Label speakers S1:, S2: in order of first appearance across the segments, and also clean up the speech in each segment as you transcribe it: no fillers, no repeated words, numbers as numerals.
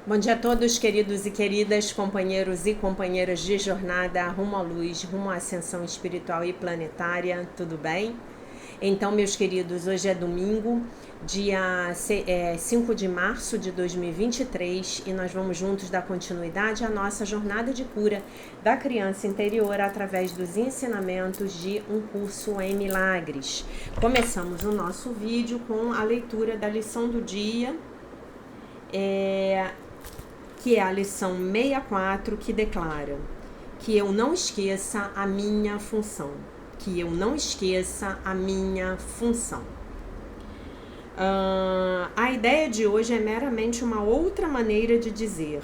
S1: Bom dia a todos, queridos e queridas, companheiros e companheiras de jornada rumo à luz, rumo à ascensão espiritual e planetária, tudo bem? Então, meus queridos, hoje é domingo, dia 5 de março de 2023 e nós vamos juntos dar continuidade à nossa jornada de cura da criança interior através dos ensinamentos de um curso em milagres. Começamos o nosso vídeo com a leitura da lição do dia, que é a lição 64, que declara que eu não esqueça a minha função. Que eu não esqueça a minha função. A ideia de hoje é meramente uma outra maneira de dizer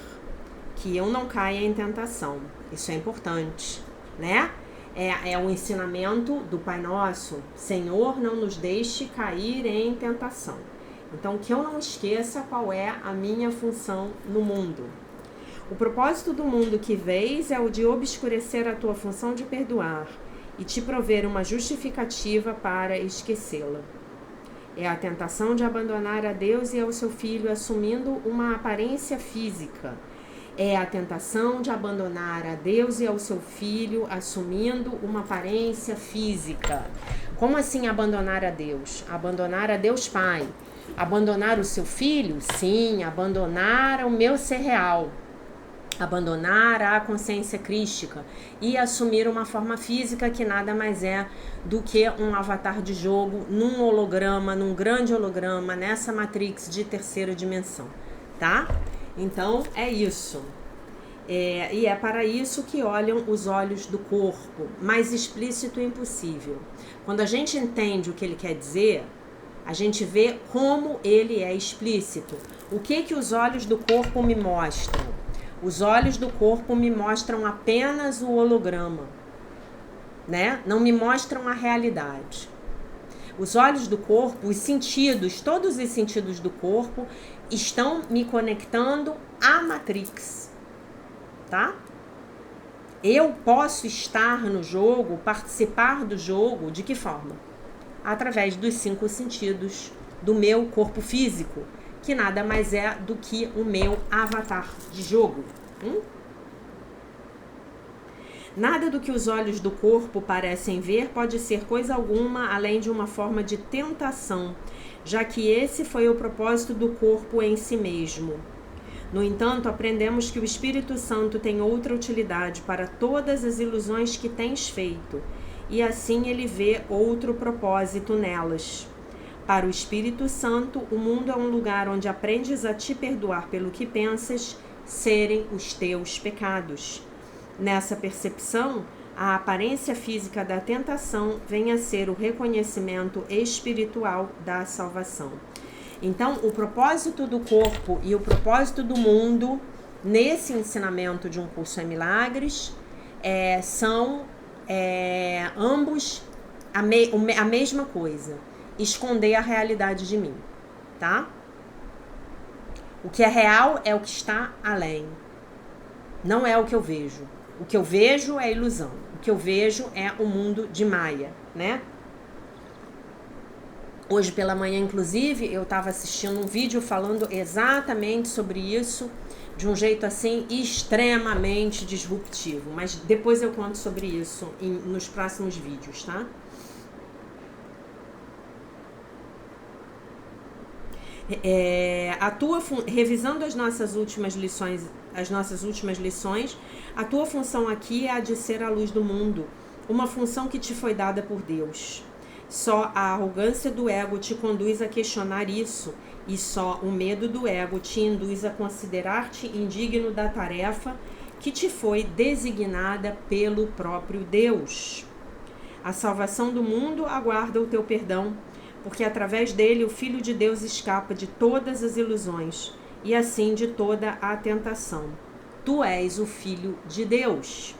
S1: que eu não caia em tentação. Isso é importante, né? É o ensinamento do Pai Nosso. Senhor, não nos deixe cair em tentação. Então, que eu não esqueça qual é a minha função no mundo. O propósito do mundo que vês é o de obscurecer a tua função de perdoar e te prover uma justificativa para esquecê-la. É a tentação de abandonar a Deus e ao seu Filho assumindo uma aparência física. É a tentação de abandonar a Deus e ao seu Filho assumindo uma aparência física. Como assim abandonar a Deus? Abandonar a Deus Pai. Abandonar o seu filho? Sim, abandonar o meu ser real. Abandonar a consciência crística e assumir uma forma física que nada mais é do que um avatar de jogo num holograma, num grande holograma, nessa matrix de terceira dimensão, tá? Então, é isso. E é para isso que olham os olhos do corpo, mais explícito impossível. Quando a gente entende o que ele quer dizer, a gente vê como ele é explícito. O que os olhos do corpo me mostram? Os olhos do corpo me mostram apenas o holograma, né? Não me mostram a realidade. Os olhos do corpo, os sentidos, todos os sentidos do corpo estão me conectando à Matrix, tá? Eu posso estar no jogo, participar do jogo, de que forma? Através dos 5 sentidos do meu corpo físico, que nada mais é do que o meu avatar de jogo. Nada do que os olhos do corpo parecem ver pode ser coisa alguma além de uma forma de tentação, já que esse foi o propósito do corpo em si mesmo. No entanto, aprendemos que o Espírito Santo tem outra utilidade para todas as ilusões que tens feito, e assim ele vê outro propósito nelas. Para o Espírito Santo, o mundo é um lugar onde aprendes a te perdoar pelo que pensas serem os teus pecados. Nessa percepção, a aparência física da tentação vem a ser o reconhecimento espiritual da salvação. Então, o propósito do corpo e o propósito do mundo, nesse ensinamento de um curso em milagres, são ambos a mesma coisa. Esconder a realidade de mim, tá? O que é real é o que está além. Não é o que eu vejo. O que eu vejo é ilusão. O que eu vejo é o mundo de Maia, né? Hoje pela manhã, inclusive, eu estava assistindo um vídeo falando exatamente sobre isso, de um jeito assim extremamente disruptivo. Mas depois eu conto sobre isso nos próximos vídeos, tá? Revisando as nossas últimas lições, a tua função aqui é a de ser a luz do mundo, uma função que te foi dada por Deus. Só a arrogância do ego te conduz a questionar isso, e só o medo do ego te induz a considerar-te indigno da tarefa que te foi designada pelo próprio Deus. A salvação do mundo aguarda o teu perdão, porque através dele o Filho de Deus escapa de todas as ilusões e assim de toda a tentação. Tu és o Filho de Deus.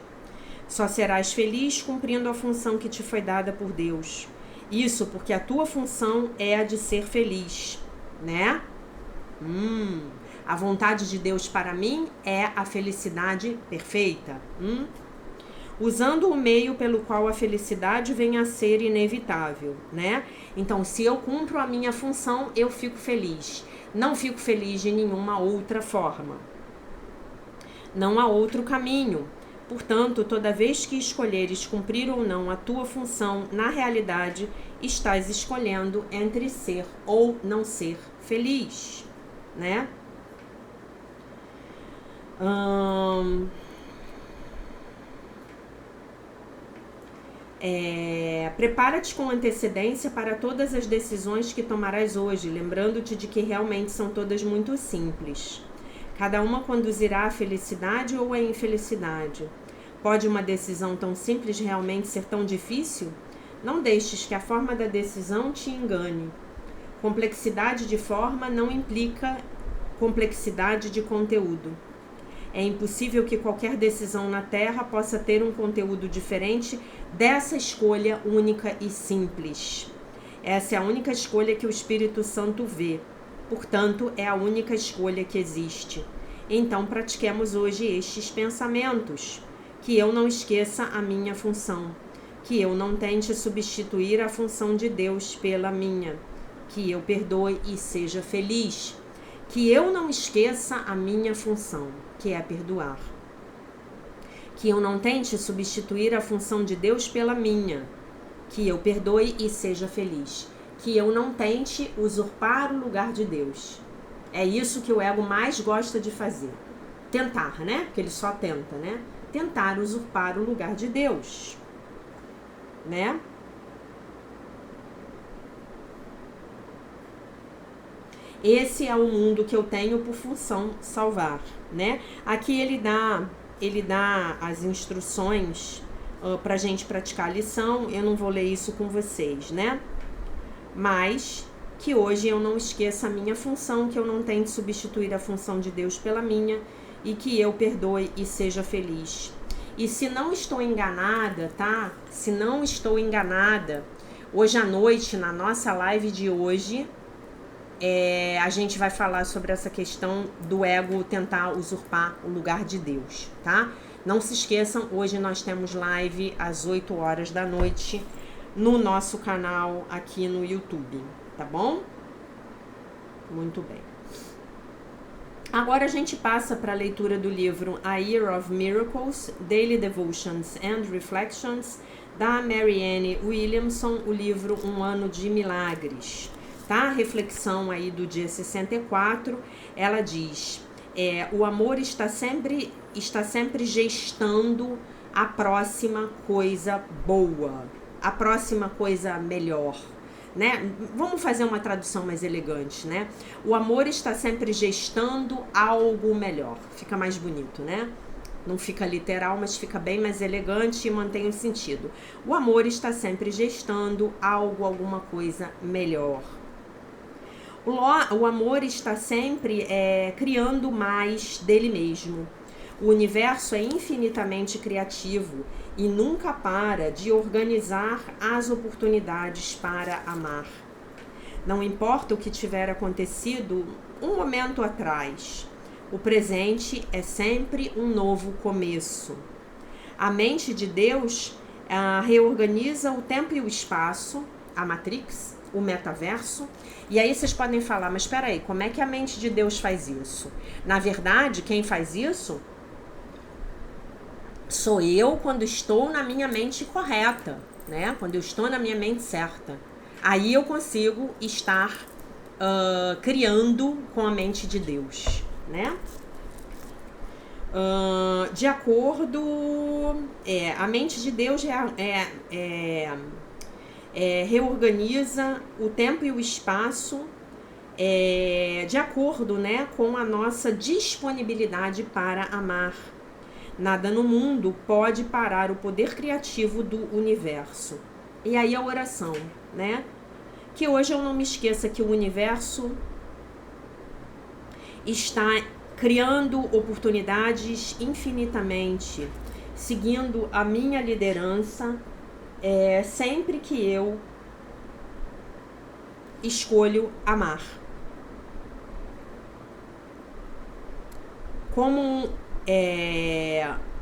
S1: Só serás feliz cumprindo a função que te foi dada por Deus. Isso porque a tua função é a de ser feliz, né? A vontade de Deus para mim é a felicidade perfeita. Usando o meio pelo qual a felicidade vem a ser inevitável, né? Então, se eu cumpro a minha função, eu fico feliz. Não fico feliz de nenhuma outra forma, Não há outro caminho. Portanto, toda vez que escolheres cumprir ou não a tua função, na realidade, estás escolhendo entre ser ou não ser feliz, né? Prepara-te com antecedência para todas as decisões que tomarás hoje, lembrando-te de que realmente são todas muito simples. Cada uma conduzirá à felicidade ou à infelicidade. Pode uma decisão tão simples realmente ser tão difícil? Não deixes que a forma da decisão te engane. Complexidade de forma não implica complexidade de conteúdo. É impossível que qualquer decisão na Terra possa ter um conteúdo diferente dessa escolha única e simples. Essa é a única escolha que o Espírito Santo vê. Portanto, é a única escolha que existe. Então, pratiquemos hoje estes pensamentos. Que eu não esqueça a minha função. Que eu não tente substituir a função de Deus pela minha. Que eu perdoe e seja feliz. Que eu não esqueça a minha função, que é perdoar. Que eu não tente substituir a função de Deus pela minha. Que eu perdoe e seja feliz. Que eu não tente usurpar o lugar de Deus. É isso que o ego mais gosta de fazer. Tentar, né? Porque ele só tenta, né? Tentar usurpar o lugar de Deus, né? Esse é o mundo que eu tenho por função salvar, né? Aqui ele dá as instruções pra gente praticar a lição. Eu não vou ler isso com vocês, né? Mas que hoje eu não esqueça a minha função, que eu não tente substituir a função de Deus pela minha e que eu perdoe e seja feliz. E se não estou enganada, tá? Se não estou enganada, hoje à noite, na nossa live de hoje, a gente vai falar sobre essa questão do ego tentar usurpar o lugar de Deus, tá? Não se esqueçam, hoje nós temos live às 8 horas da noite no nosso canal aqui no YouTube, tá bom? Muito bem. Agora a gente passa para a leitura do livro A Year of Miracles, Daily Devotions and Reflections, da Marianne Williamson, o livro Um Ano de Milagres. Tá? A reflexão aí do dia 64, ela diz, o amor está sempre gestando a próxima coisa boa, a próxima coisa melhor, né? Vamos fazer uma tradução mais elegante, né? O amor está sempre gestando algo melhor, fica mais bonito, né? Não fica literal, mas fica bem mais elegante e mantém o sentido. O amor está sempre gestando algo, alguma coisa melhor. O amor está sempre criando mais dele mesmo. O universo é infinitamente criativo e nunca para de organizar as oportunidades para amar. Não importa o que tiver acontecido um momento atrás, o presente é sempre um novo começo. A mente de Deus reorganiza o tempo e o espaço, a Matrix, o metaverso. E aí vocês podem falar, mas espera aí, como é que a mente de Deus faz isso? Na verdade, quem faz isso sou eu quando estou na minha mente correta, né? Quando eu estou na minha mente certa. Aí eu consigo estar criando com a mente de Deus, né? De acordo... a mente de Deus reorganiza o tempo e o espaço de acordo, né, com a nossa disponibilidade para amar. Nada no mundo pode parar o poder criativo do universo. E aí a oração, né? Que hoje eu não me esqueça que o universo está criando oportunidades infinitamente, seguindo a minha liderança, sempre que eu escolho amar. Como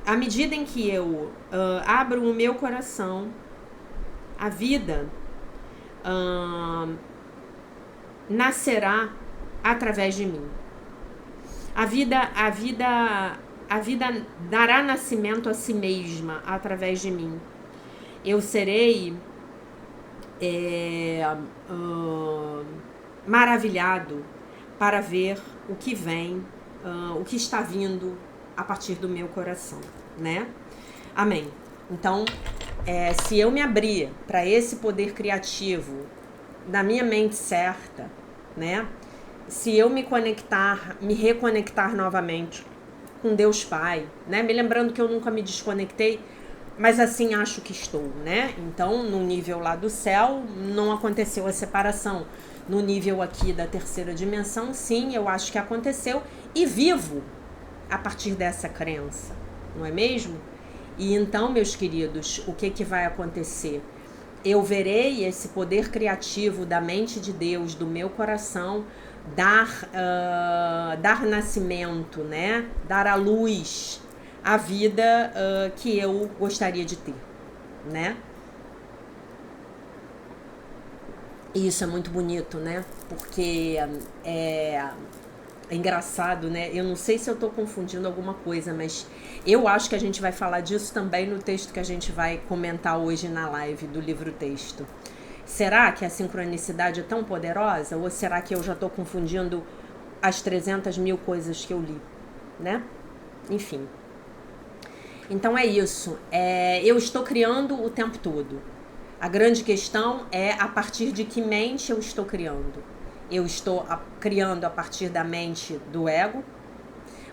S1: à medida em que eu abro o meu coração, a vida nascerá através de mim. A vida a vida dará nascimento a si mesma através de mim. Eu serei maravilhado para ver o que vem, o que está vindo a partir do meu coração, né? Amém. Então, se eu me abrir para esse poder criativo da minha mente certa, né? Se eu me reconectar novamente com Deus Pai, né? Me lembrando que eu nunca me desconectei, mas assim acho que estou, né? Então, no nível lá do céu, não aconteceu a separação. No nível aqui da terceira dimensão, sim, eu acho que aconteceu e vivo a partir dessa crença, não é mesmo? E então, meus queridos, o que vai acontecer? Eu verei esse poder criativo da mente de Deus, do meu coração, dar nascimento, né? Dar à luz a vida que eu gostaria de ter, né? E isso é muito bonito, né? Porque é engraçado, né? Eu não sei se eu tô confundindo alguma coisa, mas eu acho que a gente vai falar disso também no texto que a gente vai comentar hoje na live do livro-texto. Será que a sincronicidade é tão poderosa? Ou será que eu já tô confundindo as 300 mil coisas que eu li, né? Enfim. Então é isso. Eu estou criando o tempo todo. A grande questão é a partir de que mente eu estou criando. Eu estou criando a partir da mente do ego,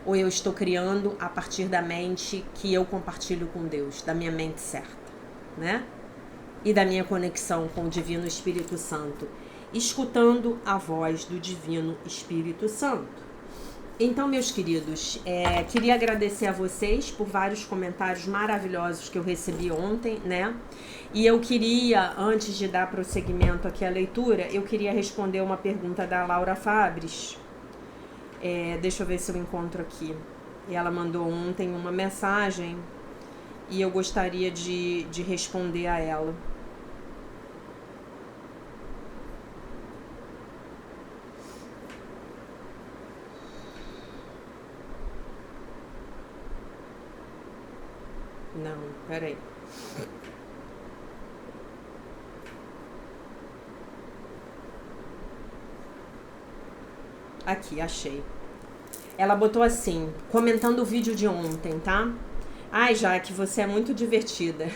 S1: ou eu estou criando a partir da mente que eu compartilho com Deus, da minha mente certa, né? E da minha conexão com o Divino Espírito Santo, escutando a voz do Divino Espírito Santo. Então, meus queridos, queria agradecer a vocês por vários comentários maravilhosos que eu recebi ontem, né? E eu queria, antes de dar prosseguimento aqui à leitura, eu queria responder uma pergunta da Laura Fabres. Deixa eu ver se eu encontro aqui. E ela mandou ontem uma mensagem e eu gostaria de responder a ela. Não, peraí. Aqui, achei. Ela botou assim, comentando o vídeo de ontem, tá? Ai, Jaque, você é muito divertida.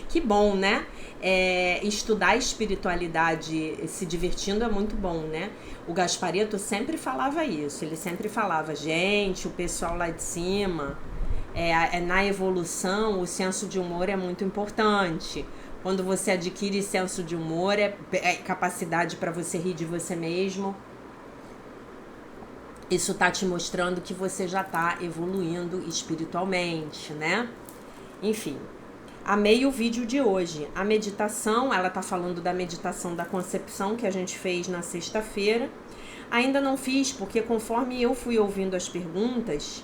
S1: Que bom, né? Estudar espiritualidade se divertindo é muito bom, né? O Gasparetto sempre falava isso. Ele sempre falava, gente, o pessoal lá de cima... na evolução, o senso de humor é muito importante. Quando você adquire senso de humor, é capacidade para você rir de você mesmo. Isso tá te mostrando que você já tá evoluindo espiritualmente, né? Enfim, amei o vídeo de hoje. A meditação, ela tá falando da meditação da concepção que a gente fez na sexta-feira. Ainda não fiz, porque conforme eu fui ouvindo as perguntas...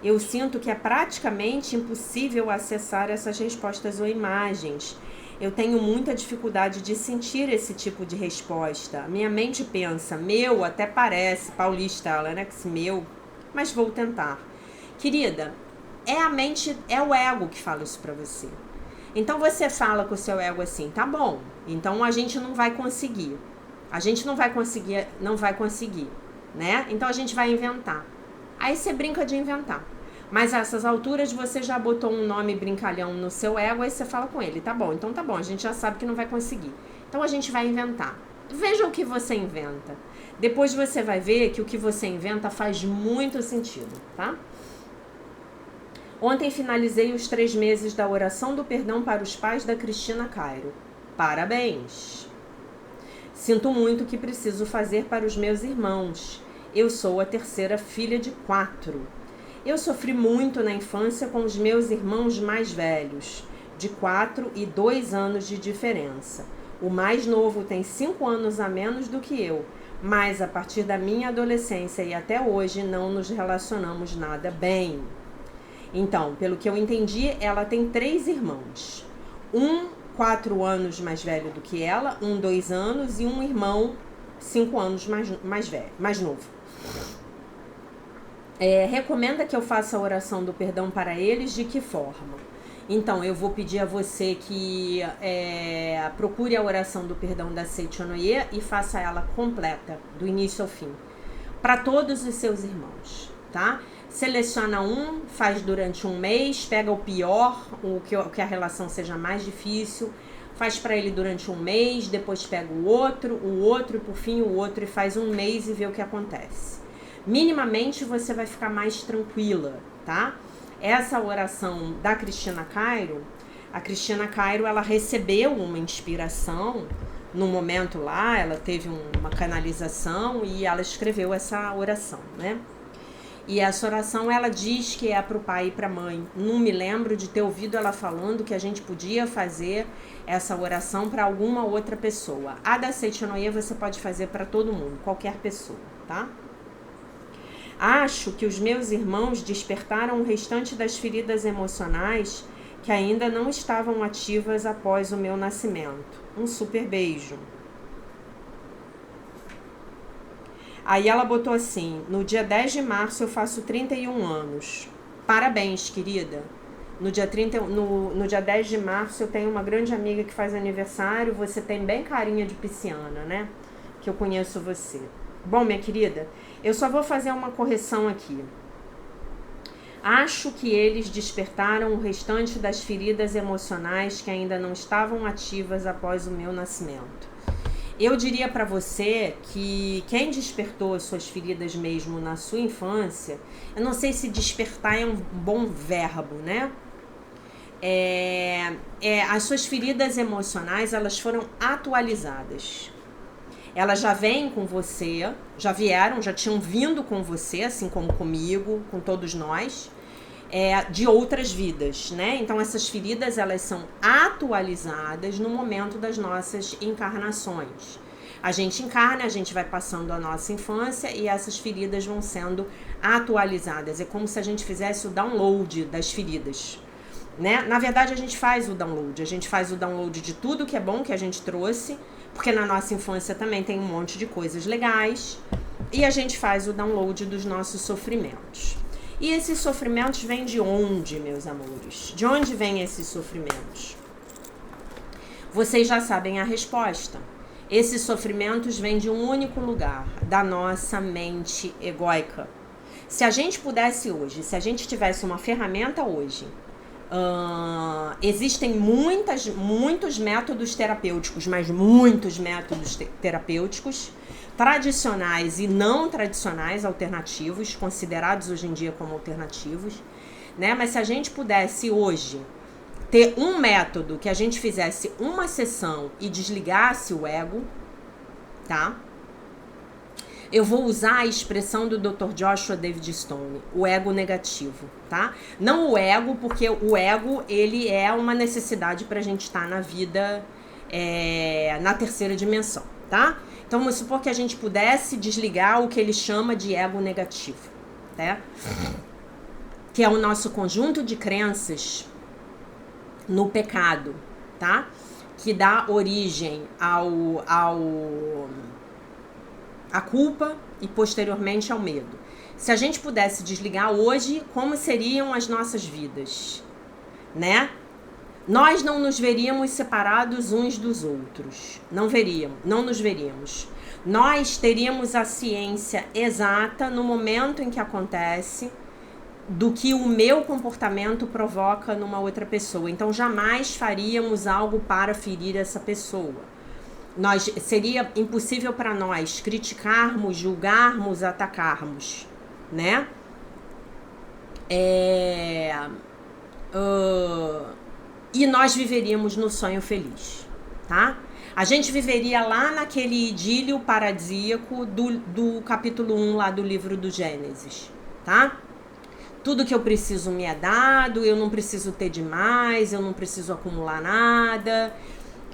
S1: eu sinto que é praticamente impossível acessar essas respostas ou imagens. Eu tenho muita dificuldade de sentir esse tipo de resposta. Minha mente pensa, meu, até parece, paulista ela, né, que esse meu, mas vou tentar. Querida, é a mente, é o ego que fala isso pra você. Então você fala com o seu ego assim, tá bom, então a gente não vai conseguir. A gente não vai conseguir, né? Então a gente vai inventar. Aí você brinca de inventar. Mas a essas alturas você já botou um nome brincalhão no seu ego, aí você fala com ele, tá bom, então tá bom, a gente já sabe que não vai conseguir. Então a gente vai inventar. Veja o que você inventa. Depois você vai ver que o que você inventa faz muito sentido, tá? Ontem finalizei os 3 meses da oração do perdão para os pais da Cristina Cairo. Parabéns! Sinto muito o que preciso fazer para os meus irmãos. Eu sou a terceira filha de 4. Eu sofri muito na infância com os meus irmãos mais velhos, de 4 e 2 anos de diferença. O mais novo tem 5 anos a menos do que eu, mas a partir da minha adolescência e até hoje não nos relacionamos nada bem. Então, pelo que eu entendi, ela tem 3 irmãos. Um 4 anos mais velho do que ela, um 2 anos e um irmão 5 anos mais novo. recomenda que eu faça a oração do perdão para eles de que forma? Então, eu vou pedir a você que procure a oração do perdão da Seichonoye e faça ela completa, do início ao fim, para todos os seus irmãos, tá? Seleciona um, faz durante um mês, pega o pior, o que a relação seja mais difícil, faz para ele durante um mês, depois pega o outro e por fim o outro e faz um mês e vê o que acontece. Minimamente você vai ficar mais tranquila, tá? Essa oração da Cristina Cairo, a Cristina Cairo, ela recebeu uma inspiração no momento lá, ela teve uma canalização e ela escreveu essa oração, né? E essa oração, ela diz que é para o pai e para a mãe. Não me lembro de ter ouvido ela falando que a gente podia fazer essa oração para alguma outra pessoa. A da Seichonoye você pode fazer para todo mundo, qualquer pessoa, tá? Acho que os meus irmãos despertaram o restante das feridas emocionais que ainda não estavam ativas após o meu nascimento. Um super beijo. Aí ela botou assim: no dia 10 de março eu faço 31 anos. Parabéns, querida. No dia 10 de março eu tenho uma grande amiga que faz aniversário. Você tem bem carinha de pisciana, né? Que eu conheço você. Bom, minha querida, eu só vou fazer uma correção aqui. Acho que eles despertaram o restante das feridas emocionais que ainda não estavam ativas após o meu nascimento. Eu diria para você que quem despertou as suas feridas mesmo na sua infância, eu não sei se despertar é um bom verbo, né? As suas feridas emocionais, elas foram atualizadas. Elas já vêm com você, já tinham vindo com você, assim como comigo, com todos nós, de outras vidas, né? Então essas feridas, elas são atualizadas no momento das nossas encarnações. A gente encarna, a gente vai passando a nossa infância e essas feridas vão sendo atualizadas. É como se a gente fizesse o download das feridas, né? Na verdade, a gente faz o download de tudo que é bom que a gente trouxe, porque na nossa infância também tem um monte de coisas legais, e a gente faz o download dos nossos sofrimentos. E esses sofrimentos vêm de onde, meus amores? De onde vêm esses sofrimentos? Vocês já sabem a resposta. Esses sofrimentos vêm de um único lugar, da nossa mente egóica. Se a gente pudesse hoje, se a gente tivesse uma ferramenta hoje, existem muitos métodos terapêuticos, mas muitos métodos terapêuticos, tradicionais e não tradicionais, alternativos, considerados hoje em dia como alternativos, né? Mas se a gente pudesse hoje ter um método que a gente fizesse uma sessão e desligasse o ego, tá? Eu vou usar a expressão do Dr. Joshua David Stone, o ego negativo, tá? Não o ego, porque o ego, ele é uma necessidade pra gente estar na vida, na terceira dimensão, tá? Então, vamos supor que a gente pudesse desligar o que ele chama de ego negativo, tá? Que é o nosso conjunto de crenças no pecado, tá? Que dá origem a culpa e posteriormente ao medo. Se a gente pudesse desligar hoje, como seriam as nossas vidas, né? Nós não nos veríamos separados uns dos outros. Não nos veríamos. Nós teríamos a ciência exata no momento em que acontece do que o meu comportamento provoca numa outra pessoa. Então jamais faríamos algo para ferir essa pessoa. Seria impossível para nós criticarmos, julgarmos, atacarmos, né? E nós viveríamos no sonho feliz, tá? A gente viveria lá naquele idílio paradisíaco do capítulo 1 lá do livro do Gênesis, tá? Tudo que eu preciso me é dado, eu não preciso ter demais, eu não preciso acumular nada.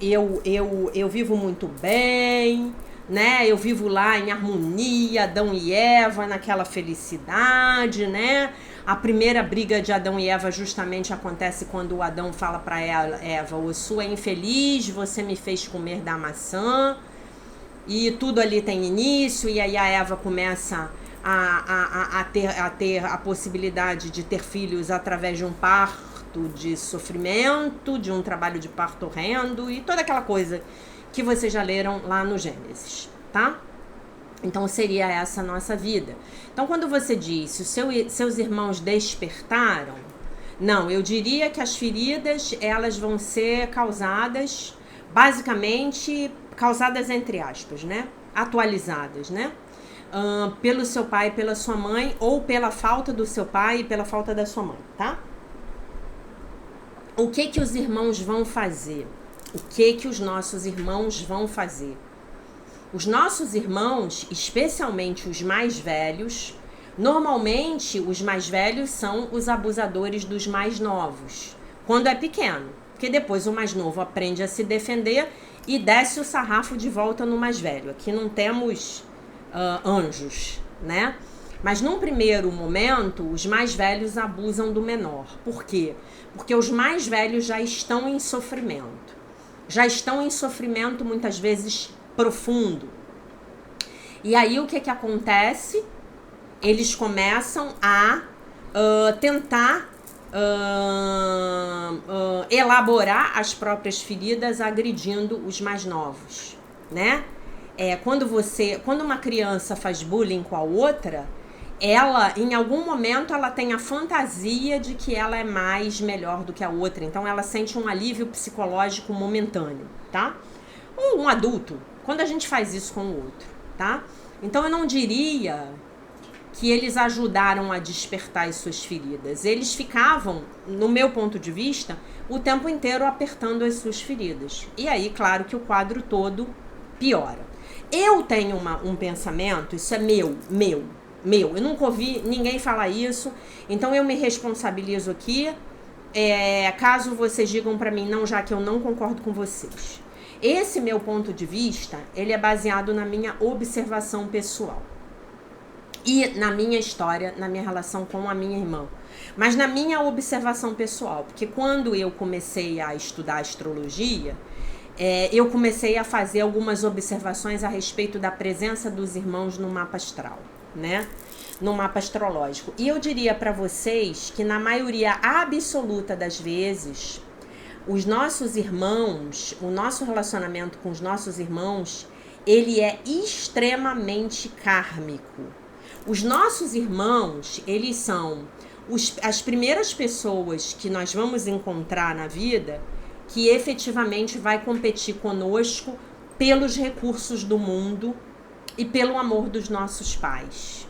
S1: Eu vivo muito bem, né? Eu vivo lá em harmonia, Adão e Eva, naquela felicidade, né? A primeira briga de Adão e Eva justamente acontece quando o Adão fala para Eva: "O sua é infeliz, você me fez comer da maçã". E tudo ali tem início, e aí a Eva começa a ter a possibilidade de ter filhos através de um parto de sofrimento, de um trabalho de parto horrendo e toda aquela coisa que vocês já leram lá no Gênesis, tá? Então seria essa a nossa vida. Então quando você diz se seus irmãos despertaram, não, eu diria que as feridas elas vão ser causadas, basicamente, causadas entre aspas, né? Atualizadas, né? Pelo seu pai e pela sua mãe, ou pela falta do seu pai e pela falta da sua mãe, tá? O que os irmãos vão fazer? O que os nossos irmãos vão fazer? Os nossos irmãos, especialmente os mais velhos, normalmente os mais velhos são os abusadores dos mais novos, quando é pequeno, porque depois o mais novo aprende a se defender e desce o sarrafo de volta no mais velho. Aqui não temos anjos, né? Mas num primeiro momento, os mais velhos abusam do menor. Por quê? Porque os mais velhos já estão em sofrimento. Já estão em sofrimento muitas vezes profundo. E aí o que acontece? Eles começam a tentar elaborar as próprias feridas agredindo os mais novos, né? Quando uma criança faz bullying com a outra, ela, em algum momento, ela tem a fantasia de que ela é melhor do que a outra. Então, ela sente um alívio psicológico momentâneo, tá? Ou um adulto, quando a gente faz isso com o outro, tá? Então, eu não diria que eles ajudaram a despertar as suas feridas. Eles ficavam, no meu ponto de vista, o tempo inteiro apertando as suas feridas. E aí, claro que o quadro todo piora. Eu tenho um pensamento, isso é meu. Eu nunca ouvi ninguém falar isso, então eu me responsabilizo aqui, caso vocês digam pra mim, não, já que eu não concordo com vocês. Esse meu ponto de vista, ele é baseado na minha observação pessoal. E na minha história, na minha relação com a minha irmã. Mas na minha observação pessoal, porque quando eu comecei a estudar astrologia, eu comecei a fazer algumas observações a respeito da presença dos irmãos no mapa astral, né? No mapa astrológico. E eu diria para vocês que na maioria absoluta das vezes, os nossos irmãos, o nosso relacionamento com os nossos irmãos, ele é extremamente kármico. Os nossos irmãos, eles são as primeiras pessoas que nós vamos encontrar na vida que efetivamente vai competir conosco pelos recursos do mundo e pelo amor dos nossos pais.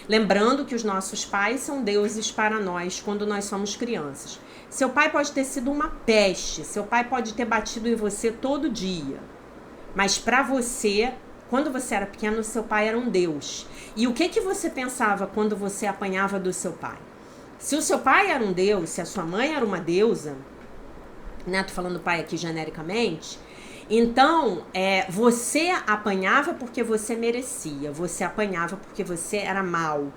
S1: Lembrando que os nossos pais são deuses para nós quando nós somos crianças. Seu pai pode ter sido uma peste, seu pai pode ter batido em você todo dia, mas para você, quando você era pequeno, seu pai era um deus. E o que você pensava quando você apanhava do seu pai? Se o seu pai era um deus, se a sua mãe era uma deusa, né, tô falando pai aqui genericamente, então você apanhava porque você merecia, você apanhava porque você era mal.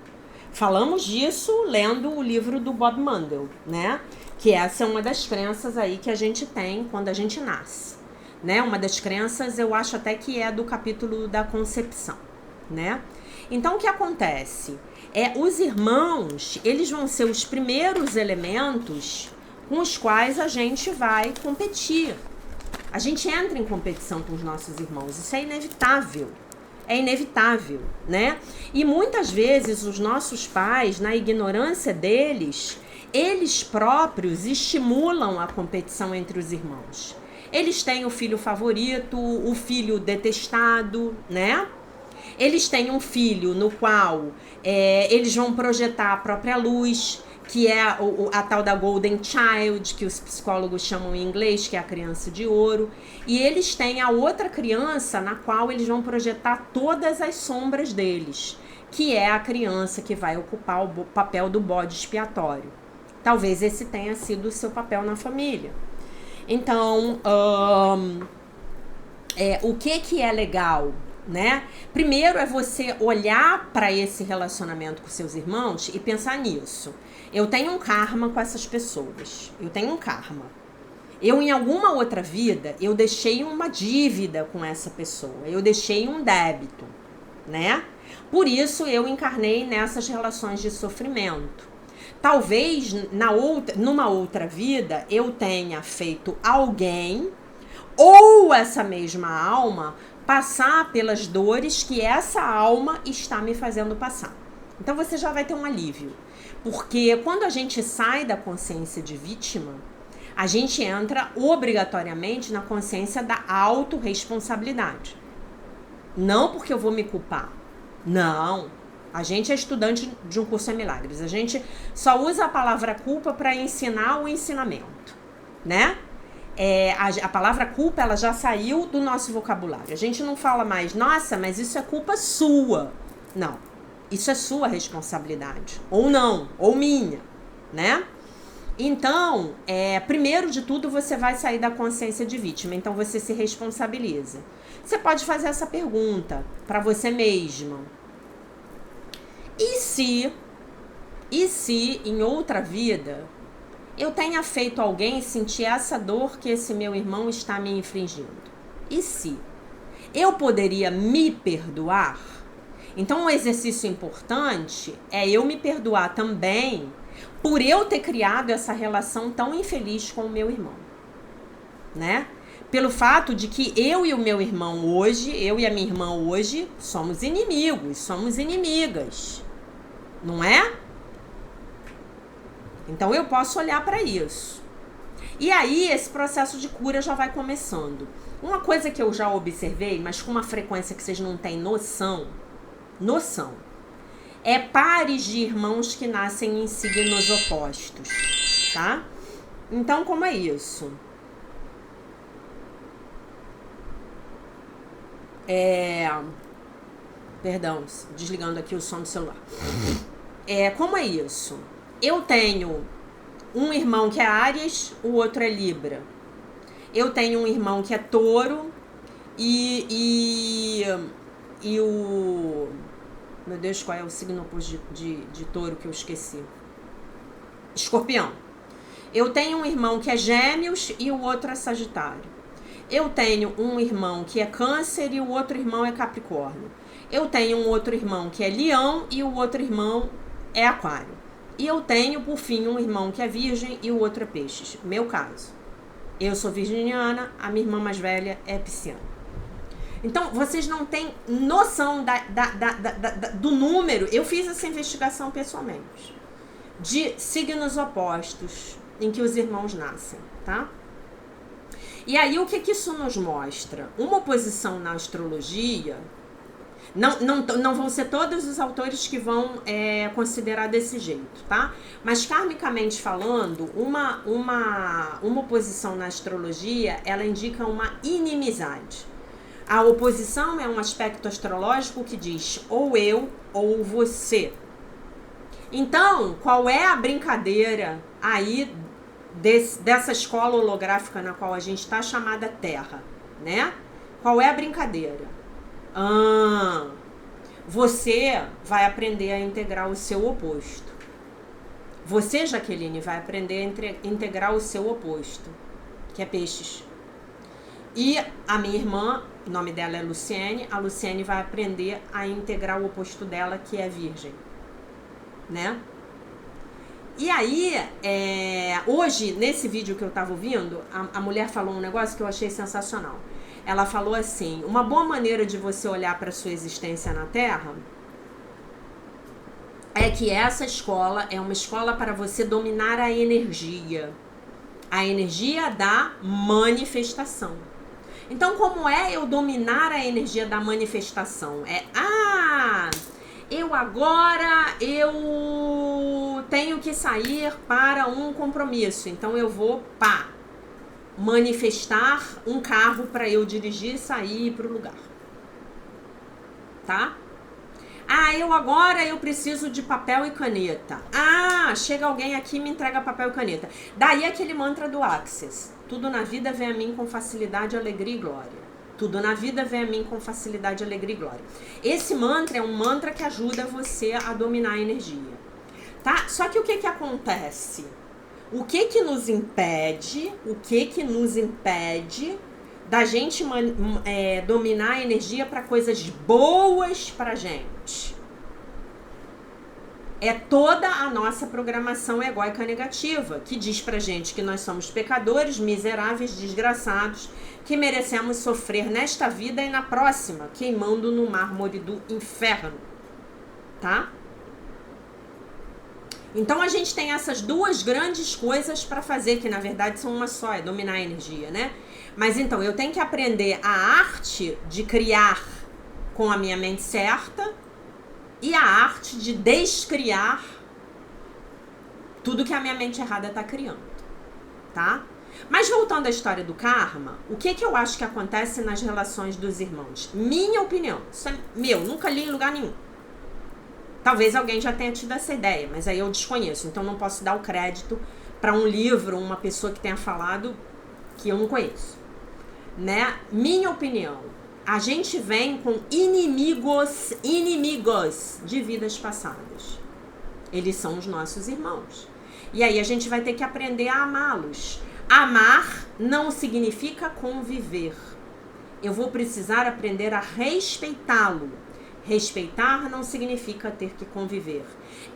S1: Falamos disso lendo o livro do Bob Mandel, né? Que essa é uma das crenças aí que a gente tem quando a gente nasce, né? Uma das crenças, eu acho até que é do capítulo da concepção, né? Então, o que acontece? Os irmãos, eles vão ser os primeiros elementos com os quais a gente vai competir. A gente entra em competição com os nossos irmãos, isso é inevitável. É inevitável, né? E muitas vezes os nossos pais, na ignorância deles, eles próprios estimulam a competição entre os irmãos. Eles têm o filho favorito, o filho detestado, né? Eles têm um filho no qual eles vão projetar a própria luz, que é a tal da Golden Child, que os psicólogos chamam em inglês, que é a criança de ouro. E eles têm a outra criança na qual eles vão projetar todas as sombras deles, que é a criança que vai ocupar o papel do bode expiatório. Talvez esse tenha sido o seu papel na família. Então, o que é legal, né? Primeiro é você olhar para esse relacionamento com seus irmãos e pensar nisso. Eu tenho um karma com essas pessoas. Eu tenho um karma. Eu, em alguma outra vida, deixei uma dívida com essa pessoa. Eu deixei um débito, né? Por isso eu encarnei nessas relações de sofrimento. Talvez numa outra vida eu tenha feito alguém ou essa mesma alma passar pelas dores que essa alma está me fazendo passar. Então você já vai ter um alívio. Porque quando a gente sai da consciência de vítima, a gente entra obrigatoriamente na consciência da autorresponsabilidade. Não porque eu vou me culpar. Não. A gente é estudante de um curso em milagres. A gente só usa a palavra culpa para ensinar o ensinamento, né? A palavra culpa, ela já saiu do nosso vocabulário. A gente não fala mais, nossa, mas isso é culpa sua. Não. Isso é sua responsabilidade. Ou não. Ou minha, né? Então, primeiro de tudo, você vai sair da consciência de vítima. Então, você se responsabiliza. Você pode fazer essa pergunta para você mesma. E se em outra vida eu tenha feito alguém sentir essa dor que esse meu irmão está me infligindo? E se eu poderia me perdoar? Então, um exercício importante é eu me perdoar também por eu ter criado essa relação tão infeliz com o meu irmão, né? Pelo fato de que eu e o meu irmão hoje, eu e a minha irmã hoje, somos inimigos, somos inimigas. Não é? Então eu posso olhar para isso. E aí esse processo de cura já vai começando. Uma coisa que eu já observei, mas com uma frequência que vocês não têm noção, é pares de irmãos que nascem em signos opostos, tá? Então como é isso? Perdão, desligando aqui o som do celular. Como é isso? Eu tenho um irmão que é Áries, o outro é Libra. Eu tenho um irmão que é Touro e o... Meu Deus, qual é o signo oposto de Touro que eu esqueci? Escorpião. Eu tenho um irmão que é Gêmeos e o outro é Sagitário. Eu tenho um irmão que é Câncer e o outro irmão é Capricórnio. Eu tenho um outro irmão que é Leão e o outro irmão é Aquário. E eu tenho, por fim, um irmão que é Virgem e o outro é Peixes. Meu caso. Eu sou virginiana, a minha irmã mais velha é pisciana. Então, vocês não têm noção do número. Eu fiz essa investigação pessoalmente. De signos opostos em que os irmãos nascem, tá? E aí, o que isso nos mostra? Uma oposição na astrologia... Não vão ser todos os autores que vão considerar desse jeito, tá? Mas karmicamente falando, uma oposição na astrologia, ela indica uma inimizade. A oposição é um aspecto astrológico que diz ou eu ou você. Então, qual é a brincadeira aí dessa escola holográfica na qual a gente está, chamada Terra, né? Qual é a brincadeira? Você vai aprender a integrar o seu oposto. Você, Jaqueline, vai aprender a integrar o seu oposto, que é Peixes. E a minha irmã, o nome dela é Luciene, a Luciene vai aprender a integrar o oposto dela, que é Virgem, né? E aí, hoje, nesse vídeo que eu tava ouvindo, a mulher falou um negócio que eu achei sensacional. Ela falou assim, uma boa maneira de você olhar para a sua existência na Terra é que essa escola é uma escola para você dominar a energia da manifestação. Então, como é eu dominar a energia da manifestação? Eu tenho que sair para um compromisso, então eu vou, manifestar um carro para eu dirigir, sair para o lugar, tá? Eu preciso de papel e caneta. Chega alguém aqui e me entrega papel e caneta. Daí aquele mantra do Axis. Tudo na vida vem a mim com facilidade, alegria e glória. Tudo na vida vem a mim com facilidade, alegria e glória. Esse mantra é um mantra que ajuda você a dominar a energia, tá? Só que o que acontece? O que nos impede da gente dominar a energia para coisas boas pra gente? É toda a nossa programação egóica negativa, que diz pra gente que nós somos pecadores, miseráveis, desgraçados, que merecemos sofrer nesta vida e na próxima, queimando no mármore do inferno, tá? Então a gente tem essas duas grandes coisas para fazer, que na verdade são uma só, é dominar a energia, né? Mas então eu tenho que aprender a arte de criar com a minha mente certa e a arte de descriar tudo que a minha mente errada está criando, tá? Mas voltando à história do karma, o que eu acho que acontece nas relações dos irmãos? Minha opinião, isso é meu, nunca li em lugar nenhum. Talvez alguém já tenha tido essa ideia, mas aí eu desconheço, então não posso dar o crédito para um livro, uma pessoa que tenha falado que eu não conheço, né? Minha opinião, a gente vem com inimigos de vidas passadas. Eles são os nossos irmãos. E aí a gente vai ter que aprender a amá-los. Amar não significa conviver. Eu vou precisar aprender a respeitá-lo. Respeitar não significa ter que conviver.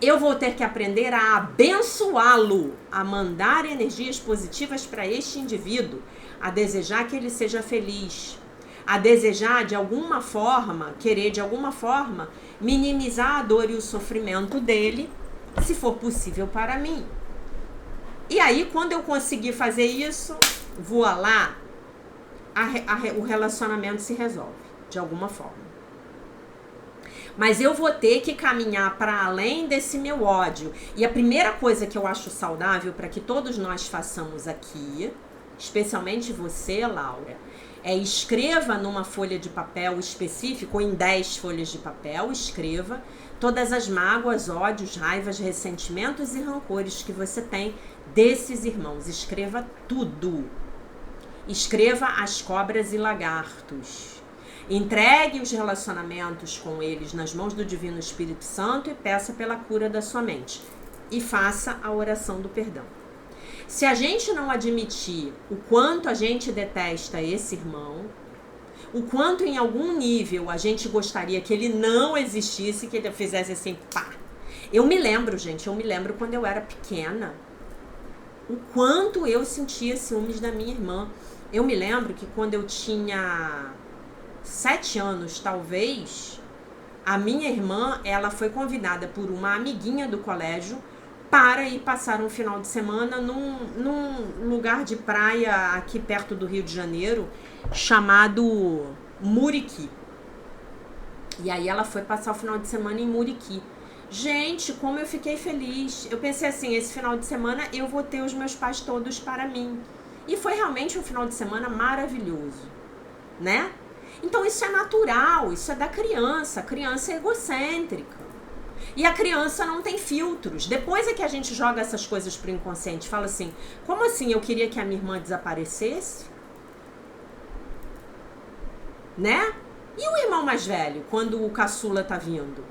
S1: Eu vou ter que aprender a abençoá-lo, a mandar energias positivas para este indivíduo, a desejar que ele seja feliz, a desejar de alguma forma, querer de alguma forma, minimizar a dor e o sofrimento dele, se for possível para mim. E aí, quando eu conseguir fazer isso, voa lá, o relacionamento se resolve, de alguma forma. Mas eu vou ter que caminhar para além desse meu ódio. E a primeira coisa que eu acho saudável para que todos nós façamos aqui, especialmente você, Laura, é escreva numa folha de papel específico, ou em 10 folhas de papel, escreva todas as mágoas, ódios, raivas, ressentimentos e rancores que você tem desses irmãos. Escreva tudo. Escreva as cobras e lagartos. Entregue os relacionamentos com eles nas mãos do Divino Espírito Santo e peça pela cura da sua mente. E faça a oração do perdão. Se a gente não admitir o quanto a gente detesta esse irmão, o quanto em algum nível a gente gostaria que ele não existisse, que ele fizesse assim, pá. Eu me lembro quando eu era pequena, o quanto eu sentia ciúmes da minha irmã. Eu me lembro que quando eu tinha 7 anos, talvez, a minha irmã, ela foi convidada por uma amiguinha do colégio para ir passar um final de semana num lugar de praia aqui perto do Rio de Janeiro, chamado Muriqui. E aí ela foi passar o final de semana em Muriqui. Gente, como eu fiquei feliz. Eu pensei assim, esse final de semana eu vou ter os meus pais todos para mim. E foi realmente um final de semana maravilhoso, né? Então isso é natural, isso é da criança. A criança é egocêntrica. E a criança não tem filtros. Depois é que a gente joga essas coisas pro inconsciente. Fala assim, como assim eu queria que a minha irmã desaparecesse? Né? E o irmão mais velho, quando o caçula tá vindo?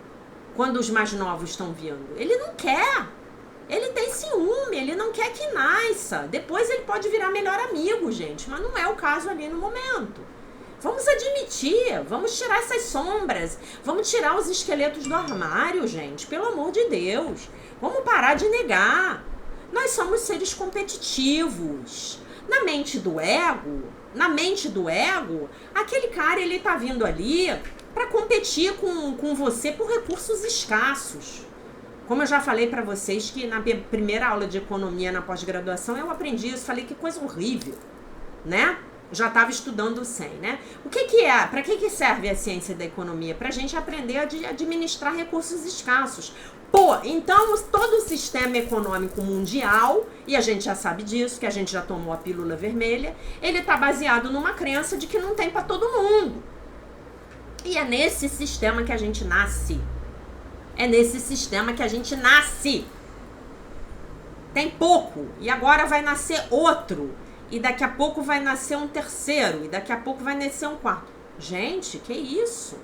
S1: Quando os mais novos estão vindo? Ele não quer. Ele tem ciúme, ele não quer que nasça. Depois ele pode virar melhor amigo, gente. Mas não é o caso ali no momento. Vamos admitir, vamos tirar essas sombras, vamos tirar os esqueletos do armário, gente, pelo amor de Deus. Vamos parar de negar. Nós somos seres competitivos. Na mente do ego, aquele cara, ele tá vindo ali para competir com você por recursos escassos. Como eu já falei para vocês que na primeira aula de economia na pós-graduação eu aprendi isso, falei que coisa horrível, né? Já estava estudando o SEM, né? O que é? Para que serve a ciência da economia? Para a gente aprender a administrar recursos escassos. Pô, então todo o sistema econômico mundial, e a gente já sabe disso, que a gente já tomou a pílula vermelha, ele está baseado numa crença de que não tem para todo mundo. E é nesse sistema que a gente nasce. É nesse sistema que a gente nasce. Tem pouco, e agora vai nascer outro. E daqui a pouco vai nascer um terceiro. E daqui a pouco vai nascer um quarto. Gente, que isso?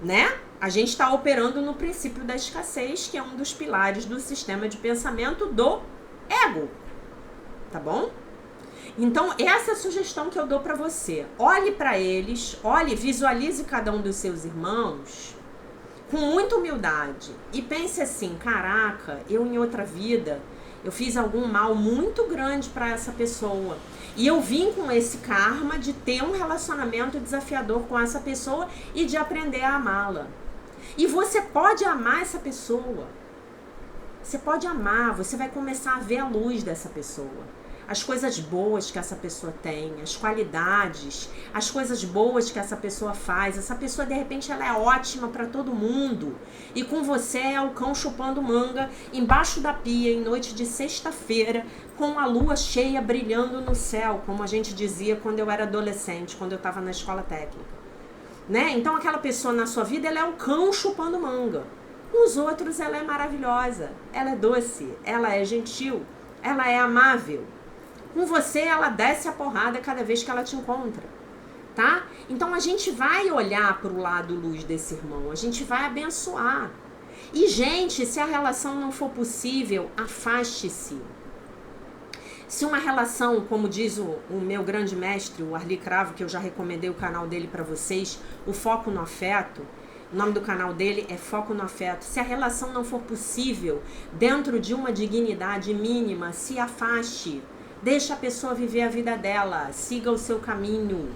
S1: Né? A gente está operando no princípio da escassez, que é um dos pilares do sistema de pensamento do ego. Tá bom? Então, essa é a sugestão que eu dou para você. Olhe para eles, visualize cada um dos seus irmãos com muita humildade, e pense assim, caraca, eu em outra vida, eu fiz algum mal muito grande para essa pessoa. E eu vim com esse karma de ter um relacionamento desafiador com essa pessoa e de aprender a amá-la. E você pode amar essa pessoa. Você pode amar, você vai começar a ver a luz dessa pessoa. As coisas boas que essa pessoa tem, as qualidades, as coisas boas que essa pessoa faz. Essa pessoa, de repente, ela é ótima para todo mundo. E com você é o cão chupando manga embaixo da pia em noite de sexta-feira, com a lua cheia brilhando no céu, como a gente dizia quando eu era adolescente, quando eu estava na escola técnica. Né? Então, aquela pessoa na sua vida, ela é o cão chupando manga. Nos outros, ela é maravilhosa, ela é doce, ela é gentil, ela é amável. Com você, ela desce a porrada cada vez que ela te encontra, tá? Então, a gente vai olhar para o lado luz desse irmão, a gente vai abençoar. E, gente, se a relação não for possível, afaste-se. Se uma relação, como diz o meu grande mestre, o Arli Cravo, que eu já recomendei o canal dele para vocês, o Foco no Afeto, o nome do canal dele é Foco no Afeto. Se a relação não for possível, dentro de uma dignidade mínima, se afaste. Deixa a pessoa viver a vida dela, siga o seu caminho.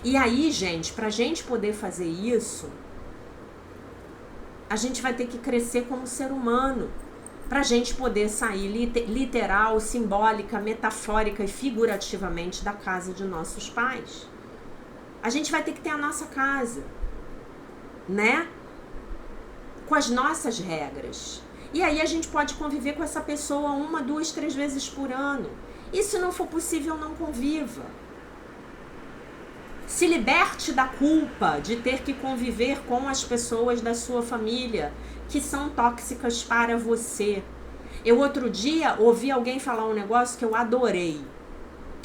S1: E aí, gente, pra gente poder fazer isso, a gente vai ter que crescer como ser humano. Pra gente poder sair literal, simbólica, metafórica e figurativamente da casa de nossos pais. A gente vai ter que ter a nossa casa, né? Com as nossas regras. E aí a gente pode conviver com essa pessoa 1, 2, 3 vezes por ano. E se não for possível, não conviva. Se liberte da culpa de ter que conviver com as pessoas da sua família que são tóxicas para você. Eu outro dia ouvi alguém falar um negócio que eu adorei.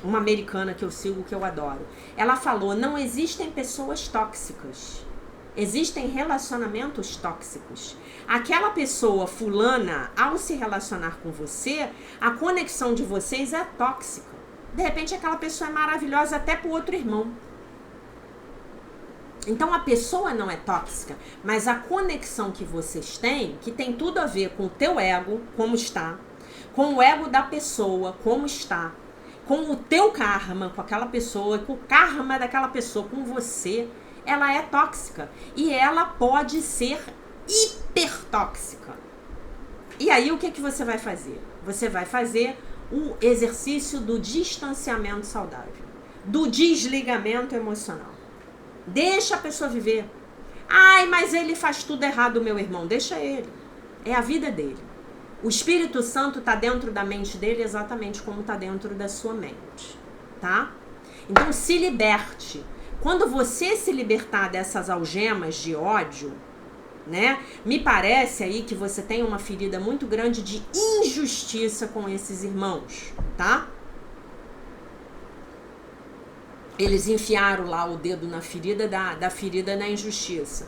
S1: Uma americana que eu sigo, que eu adoro. Ela falou, não existem pessoas tóxicas. Existem relacionamentos tóxicos. Aquela pessoa fulana, ao se relacionar com você, a conexão de vocês é tóxica. De repente aquela pessoa é maravilhosa até pro outro irmão. Então a pessoa não é tóxica, mas a conexão que vocês têm, que tem tudo a ver com o teu ego, como está, com o ego da pessoa, como está, com o teu karma, com aquela pessoa, com o karma daquela pessoa, com você, ela é tóxica. E ela pode ser hipertóxica. E aí o que você vai fazer? Você vai fazer o exercício do distanciamento saudável, do desligamento emocional. Deixa a pessoa viver. Ai, mas ele faz tudo errado, meu irmão. Deixa ele. É a vida dele. O Espírito Santo está dentro da mente dele exatamente como está dentro da sua mente, tá? Então se liberte. Quando você se libertar dessas algemas de ódio, né? Me parece aí que você tem uma ferida muito grande de injustiça com esses irmãos, tá? Eles enfiaram lá o dedo na ferida da ferida na injustiça.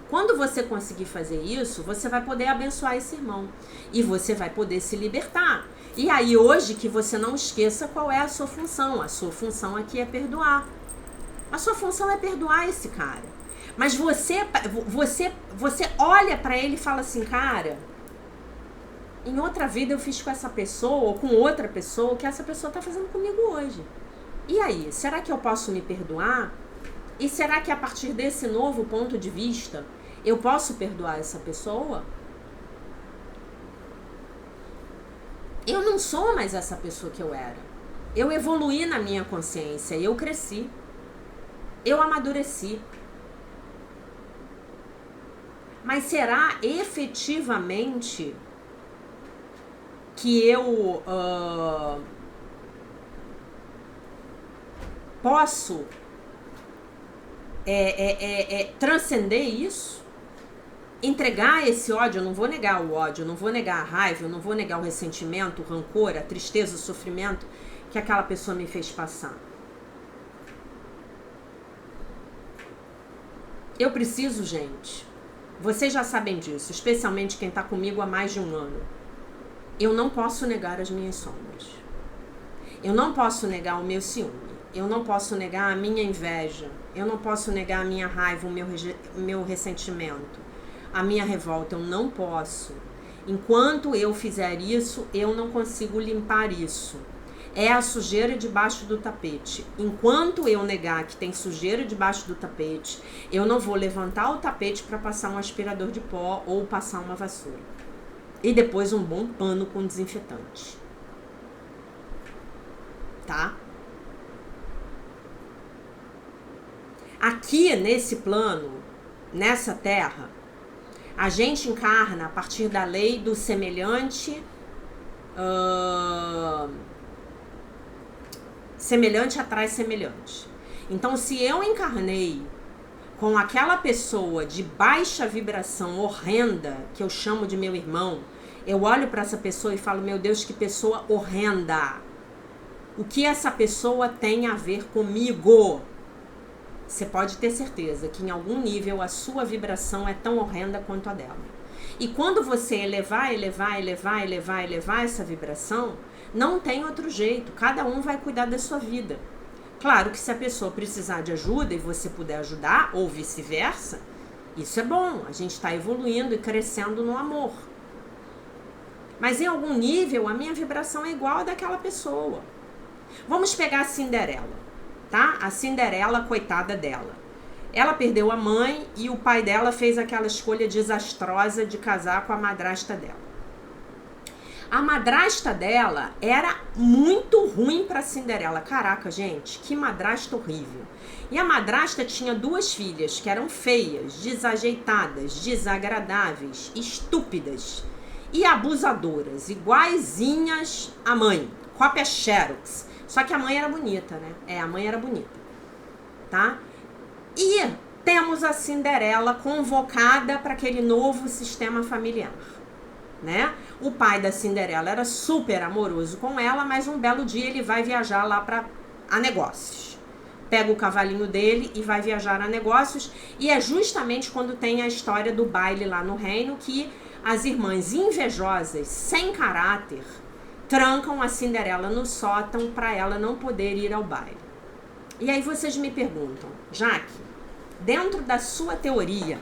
S1: Quando você conseguir fazer isso, você vai poder abençoar esse irmão. E você vai poder se libertar. E aí hoje que você não esqueça qual é a sua função. A sua função aqui é perdoar. A sua função é perdoar esse cara. Mas você olha pra ele e fala assim, cara, em outra vida eu fiz com essa pessoa ou com outra pessoa o que essa pessoa tá fazendo comigo hoje. E aí, será que eu posso me perdoar? E será que a partir desse novo ponto de vista eu posso perdoar essa pessoa? Eu não sou mais essa pessoa que eu era. Eu evoluí na minha consciência, eu cresci. Eu amadureci. Mas será efetivamente que eu posso transcender isso? Entregar esse ódio? Eu não vou negar o ódio, eu não vou negar a raiva, eu não vou negar o ressentimento, o rancor, a tristeza, o sofrimento que aquela pessoa me fez passar. Eu preciso, gente, vocês já sabem disso, especialmente quem está comigo há mais de um ano. Eu não posso negar as minhas sombras. Eu não posso negar o meu ciúme. Eu não posso negar a minha inveja. Eu não posso negar a minha raiva, o meu ressentimento. a minha revolta, eu não posso. Enquanto eu fizer isso, eu não consigo limpar isso. É a sujeira debaixo do tapete. Enquanto eu negar que tem sujeira debaixo do tapete, eu não vou levantar o tapete para passar um aspirador de pó ou passar uma vassoura. E depois um bom pano com desinfetante. Tá? Aqui nesse plano, nessa terra, a gente encarna a partir da lei do semelhante, semelhante atrai semelhante. Então, se eu encarnei com aquela pessoa de baixa vibração horrenda, que eu chamo de meu irmão, eu olho para essa pessoa e falo, meu Deus, que pessoa horrenda. O que essa pessoa tem a ver comigo? Você pode ter certeza que em algum nível a sua vibração é tão horrenda quanto a dela. E quando você elevar essa vibração, não tem outro jeito. Cada um vai cuidar da sua vida. Claro que se a pessoa precisar de ajuda e você puder ajudar, ou vice-versa, isso é bom. A gente está evoluindo e crescendo no amor. Mas em algum nível, a minha vibração é igual a daquela pessoa. Vamos pegar a Cinderela, tá? A Cinderela, coitada dela. Ela perdeu a mãe e o pai dela fez aquela escolha desastrosa de casar com a madrasta dela. A madrasta dela era muito ruim pra Cinderela. Caraca, gente, que madrasta horrível. E a madrasta tinha 2 filhas que eram feias, desajeitadas, desagradáveis, estúpidas e abusadoras, iguaizinhas à mãe, cópia Xerox. Só que a mãe era bonita, né? A mãe era bonita, tá? E temos a Cinderela convocada para aquele novo sistema familiar, né? O pai da Cinderela era super amoroso com ela, mas um belo dia ele vai viajar lá a negócios. Pega o cavalinho dele e vai viajar a negócios. E é justamente quando tem a história do baile lá no reino que as irmãs invejosas, sem caráter, trancam a Cinderela no sótão para ela não poder ir ao baile. E aí vocês me perguntam, Jaque, dentro da sua teoria,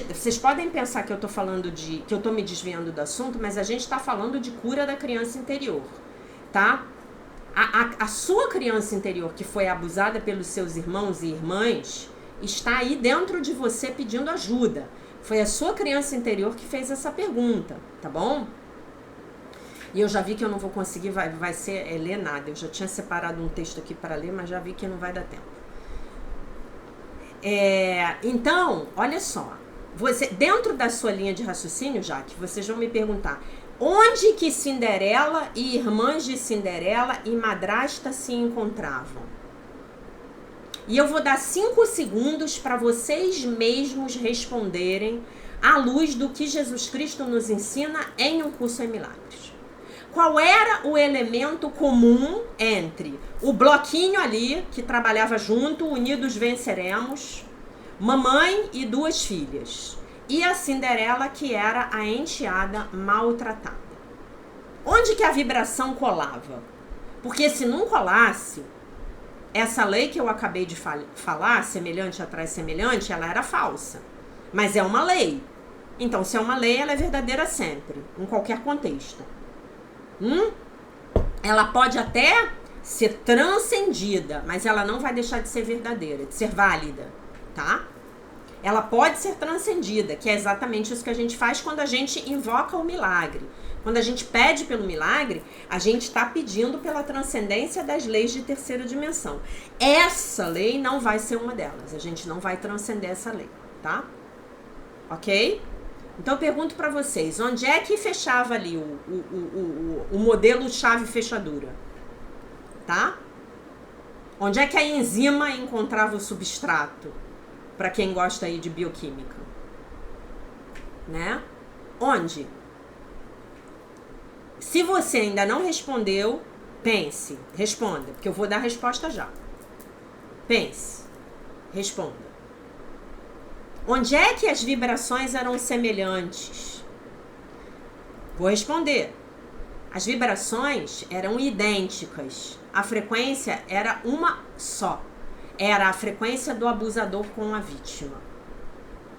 S1: vocês podem pensar que eu tô falando que eu tô me desviando do assunto, mas a gente tá falando de cura da criança interior, tá? A sua criança interior que foi abusada pelos seus irmãos e irmãs está aí dentro de você pedindo ajuda. Foi a sua criança interior que fez essa pergunta, tá bom? E eu já vi que eu não vou conseguir, vai ser ler nada. Eu já tinha separado um texto aqui para ler, mas já vi que não vai dar tempo. Então, olha só. Dentro da sua linha de raciocínio, Jaque, vocês vão me perguntar onde que Cinderela e irmãs de Cinderela e madrasta se encontravam. E eu vou dar 5 segundos para vocês mesmos responderem à luz do que Jesus Cristo nos ensina em Um Curso em Milagres. Qual era o elemento comum entre o bloquinho ali, que trabalhava junto, unidos venceremos, mamãe e 2 filhas, e a Cinderela, que era a enteada maltratada? Onde que a vibração colava? Porque se não colasse, essa lei que eu acabei de falar, semelhante atrai semelhante, ela era falsa. Mas é uma lei. Então, se é uma lei, ela é verdadeira sempre, em qualquer contexto. Ela pode até ser transcendida, mas ela não vai deixar de ser verdadeira, de ser válida, tá? Ela pode ser transcendida, que é exatamente isso que a gente faz quando a gente invoca o milagre. Quando a gente pede pelo milagre, a gente está pedindo pela transcendência das leis de terceira dimensão. Essa lei não vai ser uma delas, a gente não vai transcender essa lei, tá? Ok? Então eu pergunto para vocês, onde é que fechava ali o modelo chave-fechadura? Tá? Onde é que a enzima encontrava o substrato? Para quem gosta aí de bioquímica. Né? Onde? Se você ainda não respondeu, pense, responda, porque eu vou dar a resposta já. Pense, responda. Onde é que as vibrações eram semelhantes? Vou responder. As vibrações eram idênticas. A frequência era uma só. Era a frequência do abusador com a vítima.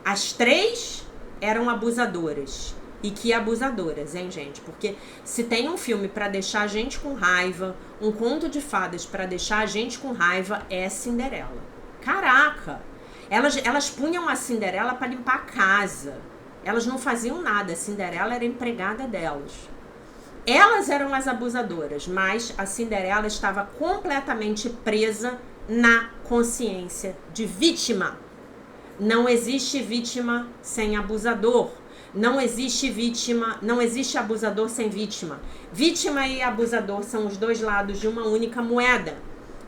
S1: As 3 eram abusadoras. E que abusadoras, hein, gente? Porque se tem um filme pra deixar a gente com raiva, um conto de fadas pra deixar a gente com raiva, é Cinderela. Caraca! Elas punham a Cinderela pra limpar a casa. Elas não faziam nada. A Cinderela era empregada delas. Elas eram as abusadoras, mas a Cinderela estava completamente presa na consciência de vítima. Não existe vítima sem abusador. Não existe vítima, não existe abusador sem vítima. Vítima e abusador são os 2 lados de uma única moeda.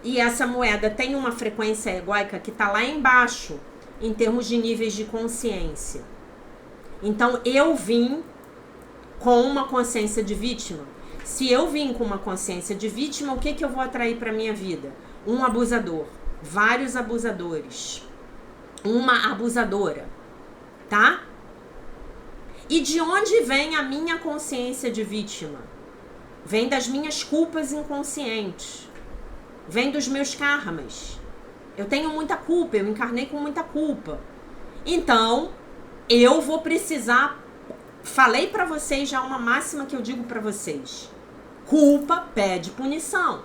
S1: E essa moeda tem uma frequência egóica que está lá embaixo, em termos de níveis de consciência. Então, eu vim com uma consciência de vítima. Se eu vim com uma consciência de vítima, o que eu vou atrair para minha vida? Um abusador, vários abusadores, uma abusadora, tá? E de onde vem a minha consciência de vítima? Vem das minhas culpas inconscientes. Vem dos meus karmas. Eu tenho muita culpa, eu encarnei com muita culpa. Então, eu vou precisar... Falei pra vocês já uma máxima que eu digo pra vocês. Culpa pede punição.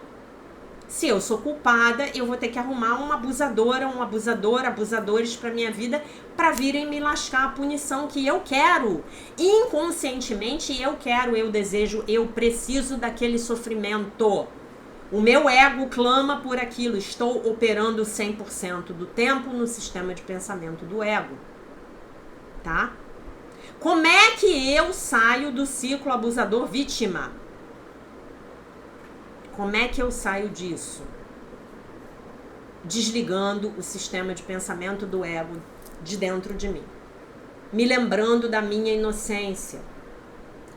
S1: Se eu sou culpada, eu vou ter que arrumar uma abusadora, um abusador, abusadores pra minha vida pra virem me lascar a punição que eu quero. Inconscientemente eu quero, eu desejo, eu preciso daquele sofrimento. O meu ego clama por aquilo. Estou operando 100% do tempo no sistema de pensamento do ego. Tá? Como é que eu saio do ciclo abusador-vítima? Como é que eu saio disso? Desligando o sistema de pensamento do ego de dentro de mim. Me lembrando da minha inocência.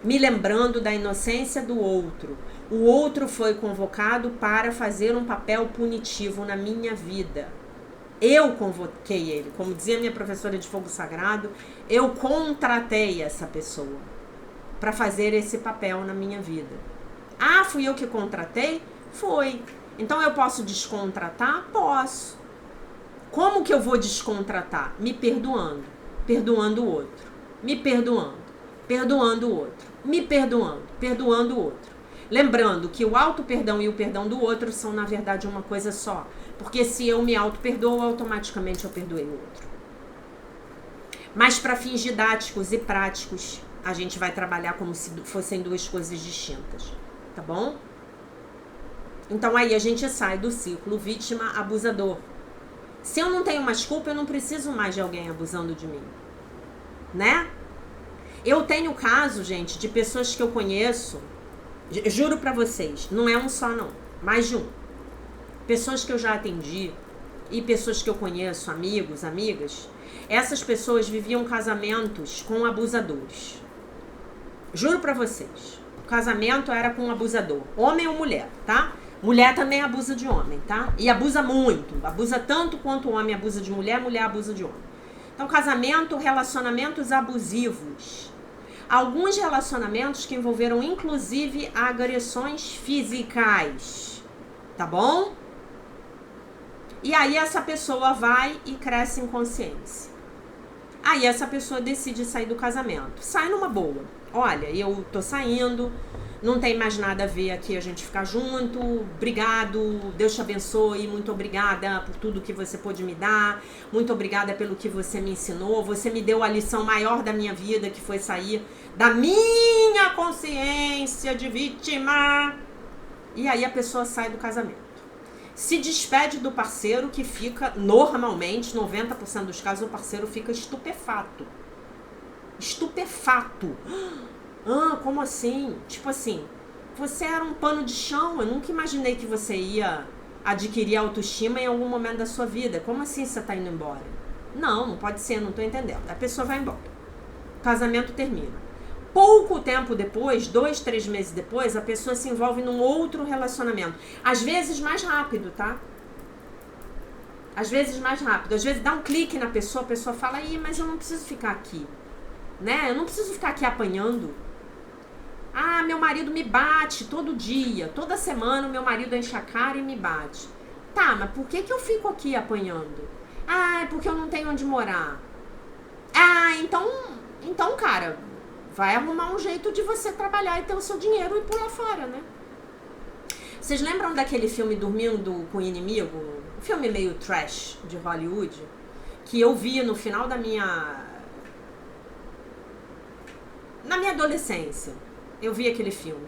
S1: Me lembrando da inocência do outro. O outro foi convocado para fazer um papel punitivo na minha vida. Eu convoquei ele. Como dizia minha professora de fogo sagrado, eu contratei essa pessoa para fazer esse papel na minha vida. Ah, fui eu que contratei? Foi. Então eu posso descontratar? Posso. Como que eu vou descontratar? Me perdoando. Perdoando o outro. Me perdoando. Perdoando o outro. Me perdoando. Perdoando o outro. Lembrando que o auto-perdão e o perdão do outro são, na verdade, uma coisa só. Porque se eu me auto-perdoo, automaticamente eu perdoei o outro. Mas para fins didáticos e práticos, a gente vai trabalhar como se fossem 2 coisas distintas. Tá bom? Então aí a gente sai do ciclo vítima-abusador. Se eu não tenho mais culpa, eu não preciso mais de alguém abusando de mim. Né? Eu tenho caso, gente, de pessoas que eu conheço, juro pra vocês, não é um só não, mais de um. Pessoas que eu já atendi e pessoas que eu conheço, amigos, amigas, essas pessoas viviam casamentos com abusadores. Juro pra vocês. O casamento era com um abusador, homem ou mulher, tá? Mulher também abusa de homem, tá? E abusa muito, abusa tanto quanto o homem abusa de mulher, mulher abusa de homem. Então, casamento, relacionamentos abusivos. Alguns relacionamentos que envolveram, inclusive, agressões físicas, tá bom? E aí essa pessoa vai e cresce em consciência. Aí essa pessoa decide sair do casamento. Sai numa boa. Olha, eu tô saindo, não tem mais nada a ver aqui a gente ficar junto, obrigado, Deus te abençoe, muito obrigada por tudo que você pôde me dar, muito obrigada pelo que você me ensinou, você me deu a lição maior da minha vida, que foi sair da minha consciência de vítima. E aí a pessoa sai do casamento. Se despede do parceiro, que fica, normalmente, 90% dos casos, o parceiro fica estupefato. Estupefato. Ah, como assim? Tipo assim, você era um pano de chão, eu nunca imaginei que você ia adquirir autoestima em algum momento da sua vida. Como assim você tá indo embora? Não, não pode ser, não tô entendendo. A pessoa vai embora. O casamento termina. Pouco tempo depois, 2, 3 meses depois, a pessoa se envolve num outro relacionamento. Às vezes mais rápido, tá? Às vezes mais rápido. Às vezes dá um clique na pessoa, a pessoa fala, ih, mas eu não preciso ficar aqui. Né? Eu não preciso ficar aqui apanhando. Ah, meu marido me bate todo dia. Toda semana o meu marido enche a cara e me bate. Tá, mas por que eu fico aqui apanhando? Ah, é porque eu não tenho onde morar. Então, cara, vai arrumar um jeito de você trabalhar e ter o seu dinheiro e pular fora, né? Vocês lembram daquele filme Dormindo com o Inimigo? Um filme meio trash de Hollywood, que eu vi no final na minha adolescência. Eu vi aquele filme.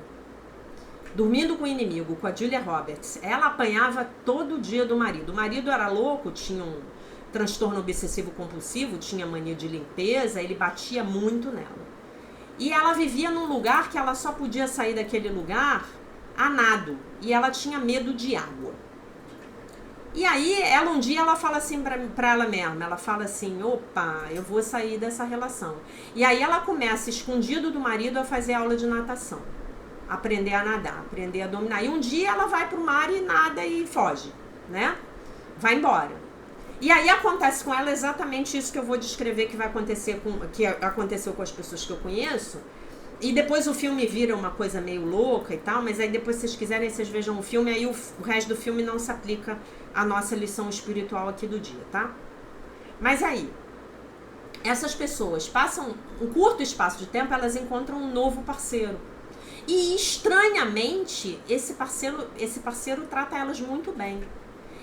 S1: Dormindo com o Inimigo, com a Julia Roberts. Ela apanhava todo dia do marido. O marido era louco, tinha um transtorno obsessivo compulsivo, tinha mania de limpeza, ele batia muito nela. E ela vivia num lugar que ela só podia sair daquele lugar a nado. E ela tinha medo de água. E aí, um dia ela fala assim pra ela mesma, ela fala assim, opa, eu vou sair dessa relação. E aí ela começa, escondido do marido, a fazer aula de natação. Aprender a nadar, aprender a dominar. E um dia ela vai pro mar e nada e foge, né? Vai embora. E aí acontece com ela exatamente isso que eu vou descrever que aconteceu com as pessoas que eu conheço. E depois o filme vira uma coisa meio louca e tal, mas aí depois, se vocês quiserem, vocês vejam o filme, aí o resto do filme não se aplica à nossa lição espiritual aqui do dia, tá? Mas aí, essas pessoas passam um curto espaço de tempo, elas encontram um novo parceiro. E estranhamente, esse parceiro trata elas muito bem.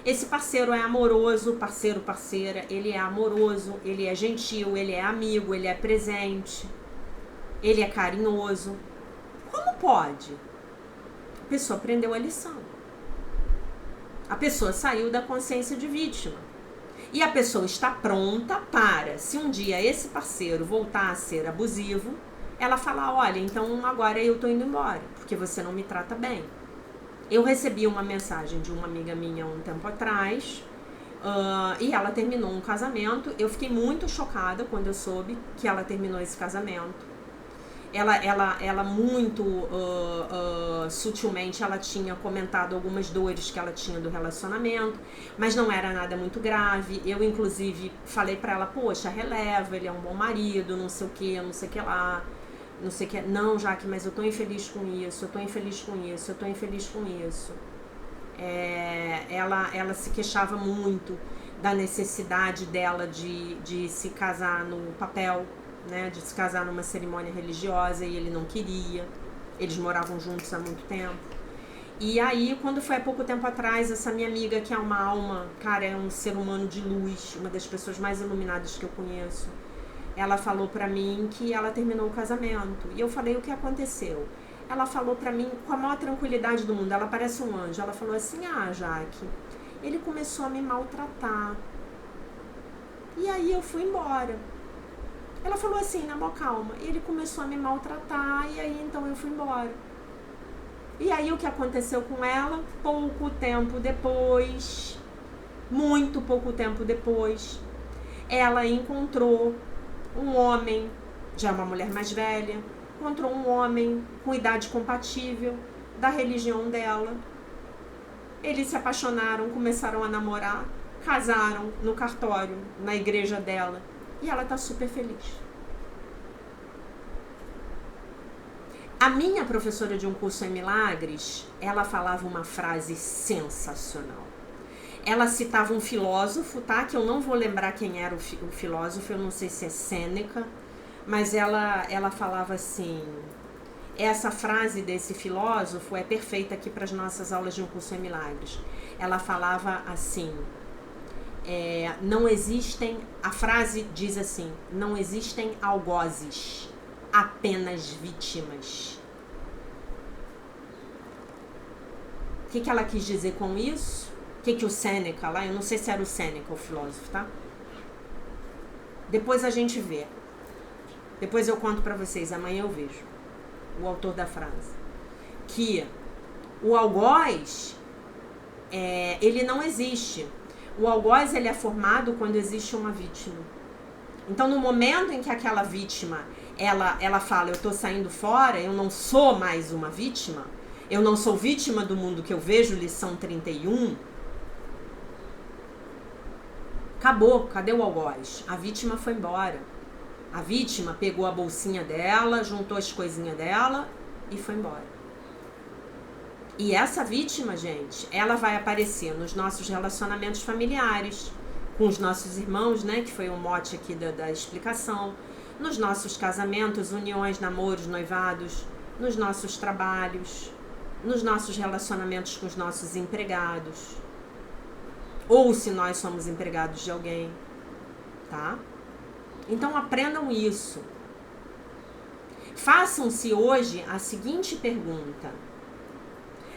S1: Esse parceiro é amoroso, parceira, ele é amoroso, ele é gentil, ele é amigo, ele é presente. Ele é carinhoso. Como pode? A pessoa aprendeu a lição. A pessoa saiu da consciência de vítima. E a pessoa está pronta para, se um dia esse parceiro voltar a ser abusivo, ela falar, olha, então agora eu tô indo embora, porque você não me trata bem. Eu recebi uma mensagem de uma amiga minha um tempo atrás, e ela terminou um casamento. Eu fiquei muito chocada quando eu soube que ela terminou esse casamento. Ela muito sutilmente ela tinha comentado algumas dores que ela tinha do relacionamento, mas não era nada muito grave. Eu inclusive falei pra ela, poxa, releva, ele é um bom marido, não sei o que, não sei o que lá, não sei o que. Não, Jaque, mas eu tô infeliz com isso, eu tô infeliz com isso, eu tô infeliz com isso. Ela se queixava muito da necessidade dela de se casar no papel, né, de se casar numa cerimônia religiosa, e ele não queria. Eles moravam juntos há muito tempo. E aí, quando foi há pouco tempo atrás, essa minha amiga, que é uma alma, cara, é um ser humano de luz, uma das pessoas mais iluminadas que eu conheço, ela falou pra mim que ela terminou o casamento. E eu falei, o que aconteceu? Ela falou pra mim com a maior tranquilidade do mundo, ela parece um anjo. Ela falou assim, Jaque, ele começou a me maltratar. E aí eu fui embora. Ela falou assim, na boa calma, ele começou a me maltratar, e aí então eu fui embora. E aí o que aconteceu com ela? Pouco tempo depois, muito pouco tempo depois, ela encontrou um homem, já uma mulher mais velha, encontrou um homem com idade compatível, da religião dela. Eles se apaixonaram, começaram a namorar, casaram no cartório, na igreja dela. E ela tá super feliz. A minha professora de um curso em milagres, ela falava uma frase sensacional. Ela citava um filósofo, tá? Que eu não vou lembrar quem era o filósofo, eu não sei se é Sêneca, mas ela falava assim, essa frase desse filósofo é perfeita aqui para as nossas aulas de um curso em milagres. Ela falava assim, não existem, a frase diz assim, não existem algozes, apenas vítimas. O que ela quis dizer com isso? O que o Sêneca lá, eu não sei se era o Sêneca o filósofo, tá? Depois a gente vê. Depois eu conto pra vocês, amanhã eu vejo o autor da frase. Que o algoz, ele não existe. O algoz, ele é formado quando existe uma vítima. Então, no momento em que aquela vítima, ela fala, eu tô saindo fora, eu não sou mais uma vítima, eu não sou vítima do mundo que eu vejo, lição 31, acabou, cadê o algoz? A vítima foi embora. A vítima pegou a bolsinha dela, juntou as coisinhas dela e foi embora. E essa vítima, gente, ela vai aparecer nos nossos relacionamentos familiares, com os nossos irmãos, né, que foi o mote aqui da explicação, nos nossos casamentos, uniões, namoros, noivados, nos nossos trabalhos, nos nossos relacionamentos com os nossos empregados, ou se nós somos empregados de alguém, tá? Então aprendam isso. Façam-se hoje a seguinte pergunta: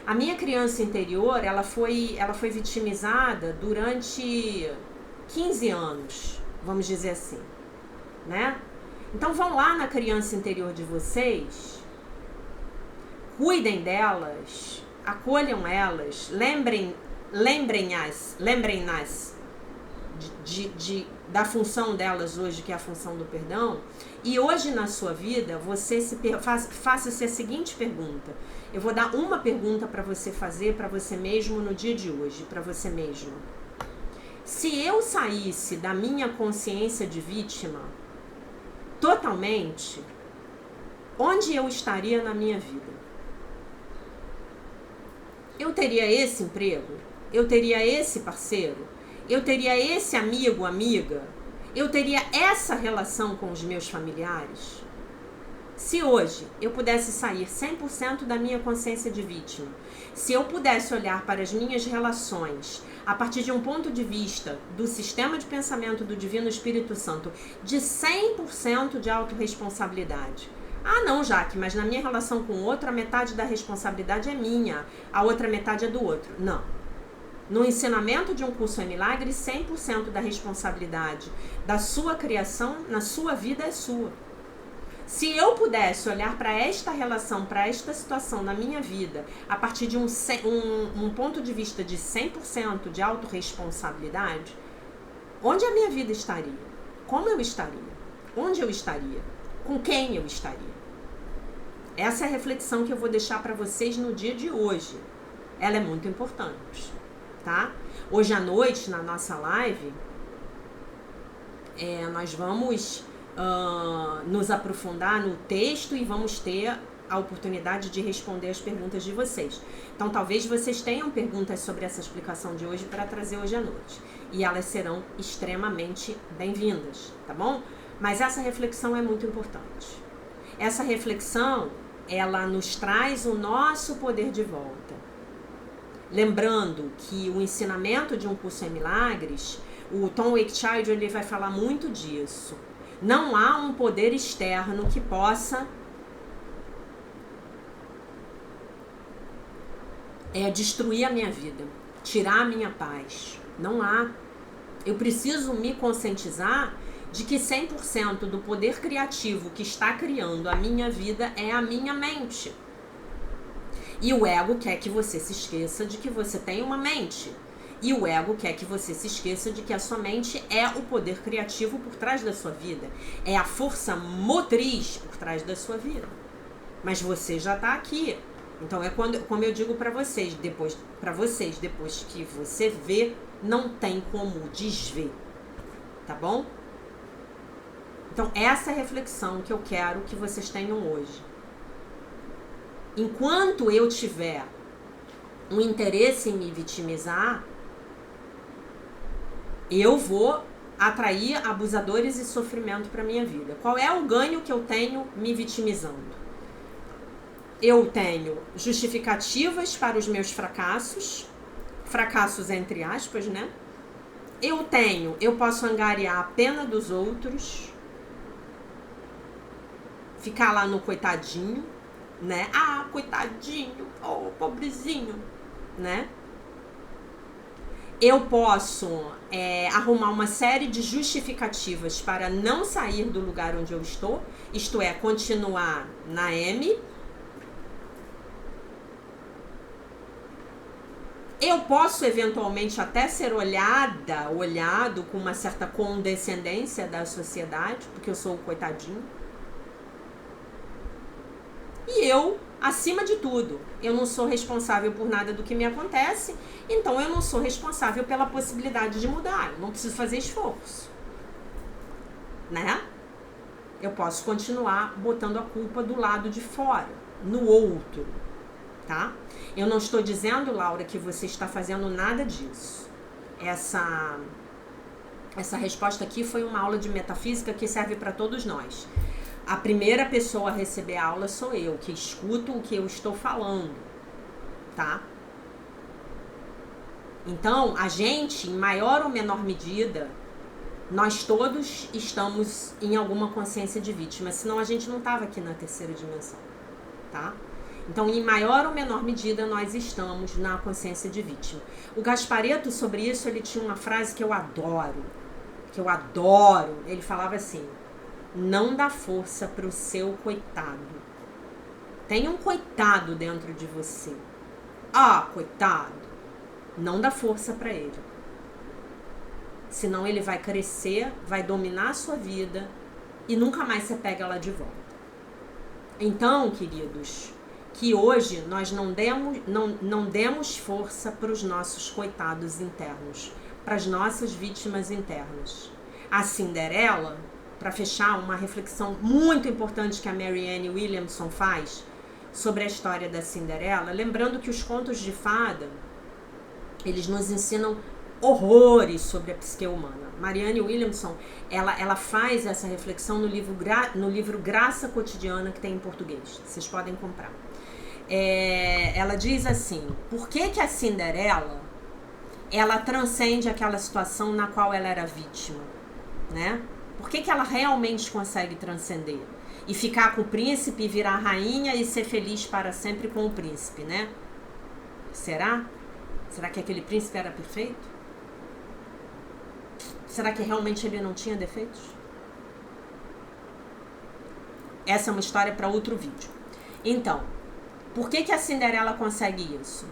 S1: a minha criança interior, ela foi vitimizada durante 15 anos, vamos dizer assim, né? Então vão lá na criança interior de vocês, cuidem delas, acolham elas, lembrem-nas da função delas hoje, que é a função do perdão. E hoje na sua vida, você faça-se a seguinte pergunta. Eu vou dar uma pergunta para você fazer para você mesmo no dia de hoje, para você mesmo. Se eu saísse da minha consciência de vítima totalmente, onde eu estaria na minha vida? Eu teria esse emprego? Eu teria esse parceiro? Eu teria esse amigo, amiga? Eu teria essa relação com os meus familiares? Se hoje eu pudesse sair 100% da minha consciência de vítima, se eu pudesse olhar para as minhas relações a partir de um ponto de vista do sistema de pensamento do Divino Espírito Santo, de 100% de autorresponsabilidade. Ah, não, Jaque, mas na minha relação com o outro, a metade da responsabilidade é minha, a outra metade é do outro. Não. No ensinamento de um curso em milagre, 100% da responsabilidade da sua criação na sua vida é sua. Se eu pudesse olhar para esta relação, para esta situação na minha vida, a partir de um ponto de vista de 100% de autorresponsabilidade, onde a minha vida estaria? Como eu estaria? Onde eu estaria? Com quem eu estaria? Essa é a reflexão que eu vou deixar para vocês no dia de hoje. Ela é muito importante, tá? Hoje à noite, na nossa live, nós vamos nos aprofundar no texto e vamos ter a oportunidade de responder as perguntas de vocês. Então, talvez vocês tenham perguntas sobre essa explicação de hoje para trazer hoje à noite. E elas serão extremamente bem-vindas, tá bom? Mas essa reflexão é muito importante. Essa reflexão, ela nos traz o nosso poder de volta. Lembrando que o ensinamento de um curso em milagres, o Tom Wakechild, ele vai falar muito disso. Não há um poder externo que possa destruir a minha vida, tirar a minha paz. Não há. Eu preciso me conscientizar de que 100% do poder criativo que está criando a minha vida é a minha mente. E o ego quer que você se esqueça de que você tem uma mente. E o ego quer que você se esqueça de que a sua mente é o poder criativo por trás da sua vida. É a força motriz por trás da sua vida. Mas você já está aqui. Então como eu digo para vocês, depois que você vê, não tem como desver. Tá bom? Então essa é a reflexão que eu quero que vocês tenham hoje. Enquanto eu tiver um interesse em me vitimizar, eu vou atrair abusadores e sofrimento para minha vida. Qual é o ganho que eu tenho me vitimizando? Eu tenho justificativas para os meus fracassos entre aspas, né? Eu posso angariar a pena dos outros, ficar lá no coitadinho, né? Ah, coitadinho, oh, pobrezinho, né? Eu posso arrumar uma série de justificativas para não sair do lugar onde eu estou, isto é, continuar na M. Eu posso eventualmente até ser olhado com uma certa condescendência da sociedade, porque eu sou o coitadinho. E eu, acima de tudo, eu não sou responsável por nada do que me acontece, então eu não sou responsável pela possibilidade de mudar, eu não preciso fazer esforço, né? Eu posso continuar botando a culpa do lado de fora, no outro, tá? Eu não estou dizendo, Laura, que você está fazendo nada disso. Essa resposta aqui foi uma aula de metafísica que serve para todos nós. A primeira pessoa a receber a aula sou eu, que escuto o que eu estou falando, tá? Então, a gente, em maior ou menor medida, nós todos estamos em alguma consciência de vítima, senão a gente não estava aqui na terceira dimensão, tá? Então, em maior ou menor medida, nós estamos na consciência de vítima. O Gasparetto, sobre isso, ele tinha uma frase que eu adoro. Ele falava assim: não dá força para o seu coitado. Tem um coitado dentro de você. Ah, coitado. Não dá força para ele. Senão ele vai crescer, vai dominar a sua vida e nunca mais você pega ela de volta. Então, queridos, que hoje nós não demos força para os nossos coitados internos, para as nossas vítimas internas. A Cinderela, para fechar, uma reflexão muito importante que a Marianne Williamson faz sobre a história da Cinderela, lembrando que os contos de fada, eles nos ensinam horrores sobre a psique humana. Marianne Williamson, ela faz essa reflexão no livro Graça Cotidiana, que tem em português. Vocês podem comprar. Ela diz assim: por que a Cinderela, ela transcende aquela situação na qual ela era vítima, né? Por que ela realmente consegue transcender e ficar com o príncipe, virar rainha e ser feliz para sempre com o príncipe, né? Será? Será que aquele príncipe era perfeito? Será que realmente ele não tinha defeitos? Essa é uma história para outro vídeo. Então, por que a Cinderela consegue isso?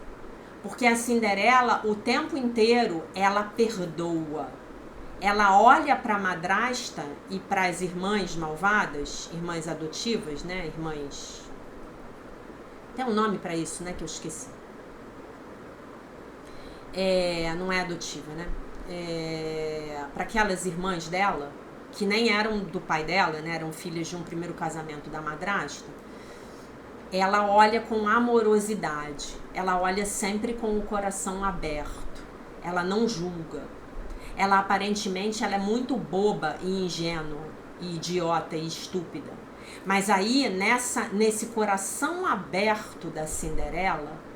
S1: Porque a Cinderela, o tempo inteiro, ela perdoa. Ela olha para a madrasta e para as irmãs malvadas, irmãs adotivas, né? Irmãs... Tem um nome para isso, né? Que eu esqueci. Não é adotiva, né? Para aquelas irmãs dela, que nem eram do pai dela, né? Eram filhas de um primeiro casamento da madrasta. Ela olha com amorosidade. Ela olha sempre com o coração aberto. Ela não julga. Ela aparentemente ela é muito boba e ingênua, e idiota e estúpida. Mas aí, nesse coração aberto da Cinderela,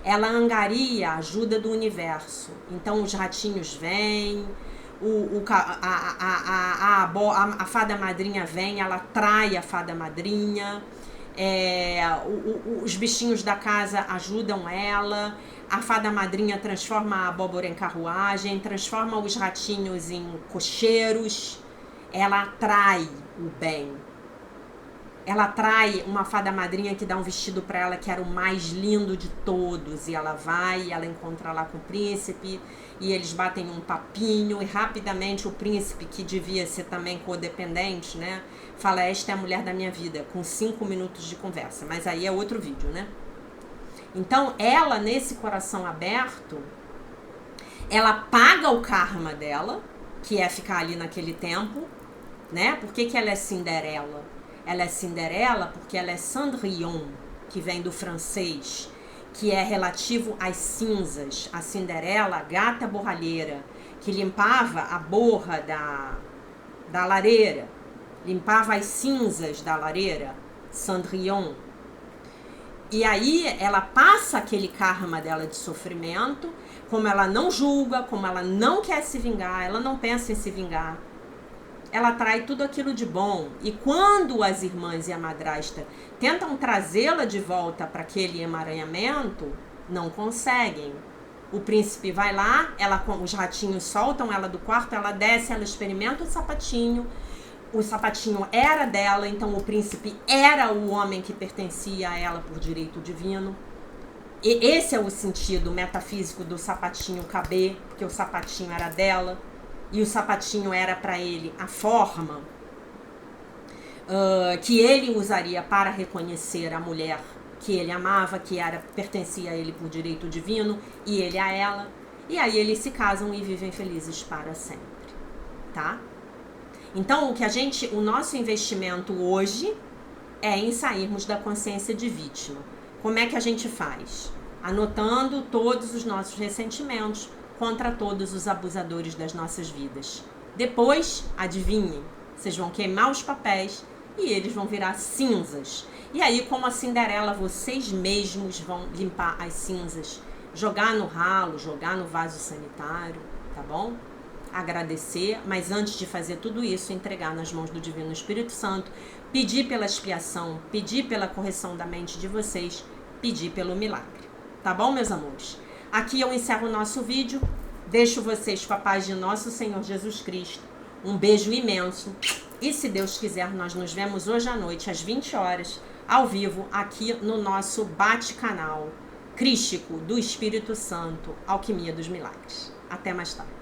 S1: ela angaria a ajuda do universo. Então os ratinhos vêm, a fada madrinha vem, ela atrai a fada madrinha, os bichinhos da casa ajudam ela, a fada madrinha transforma a abóbora em carruagem, transforma os ratinhos em cocheiros, ela atrai o bem. Ela atrai uma fada madrinha que dá um vestido para ela que era o mais lindo de todos. E ela vai, ela encontra lá com o príncipe, e eles batem um papinho, e rapidamente o príncipe, que devia ser também codependente, né, fala: esta é a mulher da minha vida, com 5 minutos de conversa. Mas aí é outro vídeo, né? Então, ela, nesse coração aberto, ela paga o karma dela, que é ficar ali naquele tempo, né? Por que ela é Cinderela? Ela é Cinderela porque ela é Cendrillon, que vem do francês, que é relativo às cinzas. A Cinderela, a gata borralheira, que limpava a borra da lareira, limpava as cinzas da lareira, Cendrillon. E aí ela passa aquele karma dela de sofrimento, como ela não julga, como ela não quer se vingar, ela não pensa em se vingar. Ela atrai tudo aquilo de bom. E quando as irmãs e a madrasta tentam trazê-la de volta para aquele emaranhamento, não conseguem. O príncipe vai lá, os ratinhos soltam ela do quarto, ela desce, ela experimenta o sapatinho era dela, então o príncipe era o homem que pertencia a ela por direito divino. E esse é o sentido metafísico do sapatinho caber, porque o sapatinho era dela. E o sapatinho era para ele a forma que ele usaria para reconhecer a mulher que ele amava, que pertencia a ele por direito divino, e ele a ela. E aí eles se casam e vivem felizes para sempre, tá? Então, o nosso investimento hoje é em sairmos da consciência de vítima. Como é que a gente faz? Anotando todos os nossos ressentimentos, contra todos os abusadores das nossas vidas. Depois, adivinhem, vocês vão queimar os papéis e eles vão virar cinzas. E aí, como a Cinderela, vocês mesmos vão limpar as cinzas, jogar no ralo, jogar no vaso sanitário, tá bom? Agradecer, mas antes de fazer tudo isso, entregar nas mãos do Divino Espírito Santo, pedir pela expiação, pedir pela correção da mente de vocês, pedir pelo milagre. Tá bom, meus amores? Aqui eu encerro o nosso vídeo, deixo vocês com a paz de nosso Senhor Jesus Cristo. Um beijo imenso e, se Deus quiser, nós nos vemos hoje à noite, às 20 horas, ao vivo, aqui no nosso bate-canal crístico do Espírito Santo, Alquimia dos Milagres. Até mais tarde.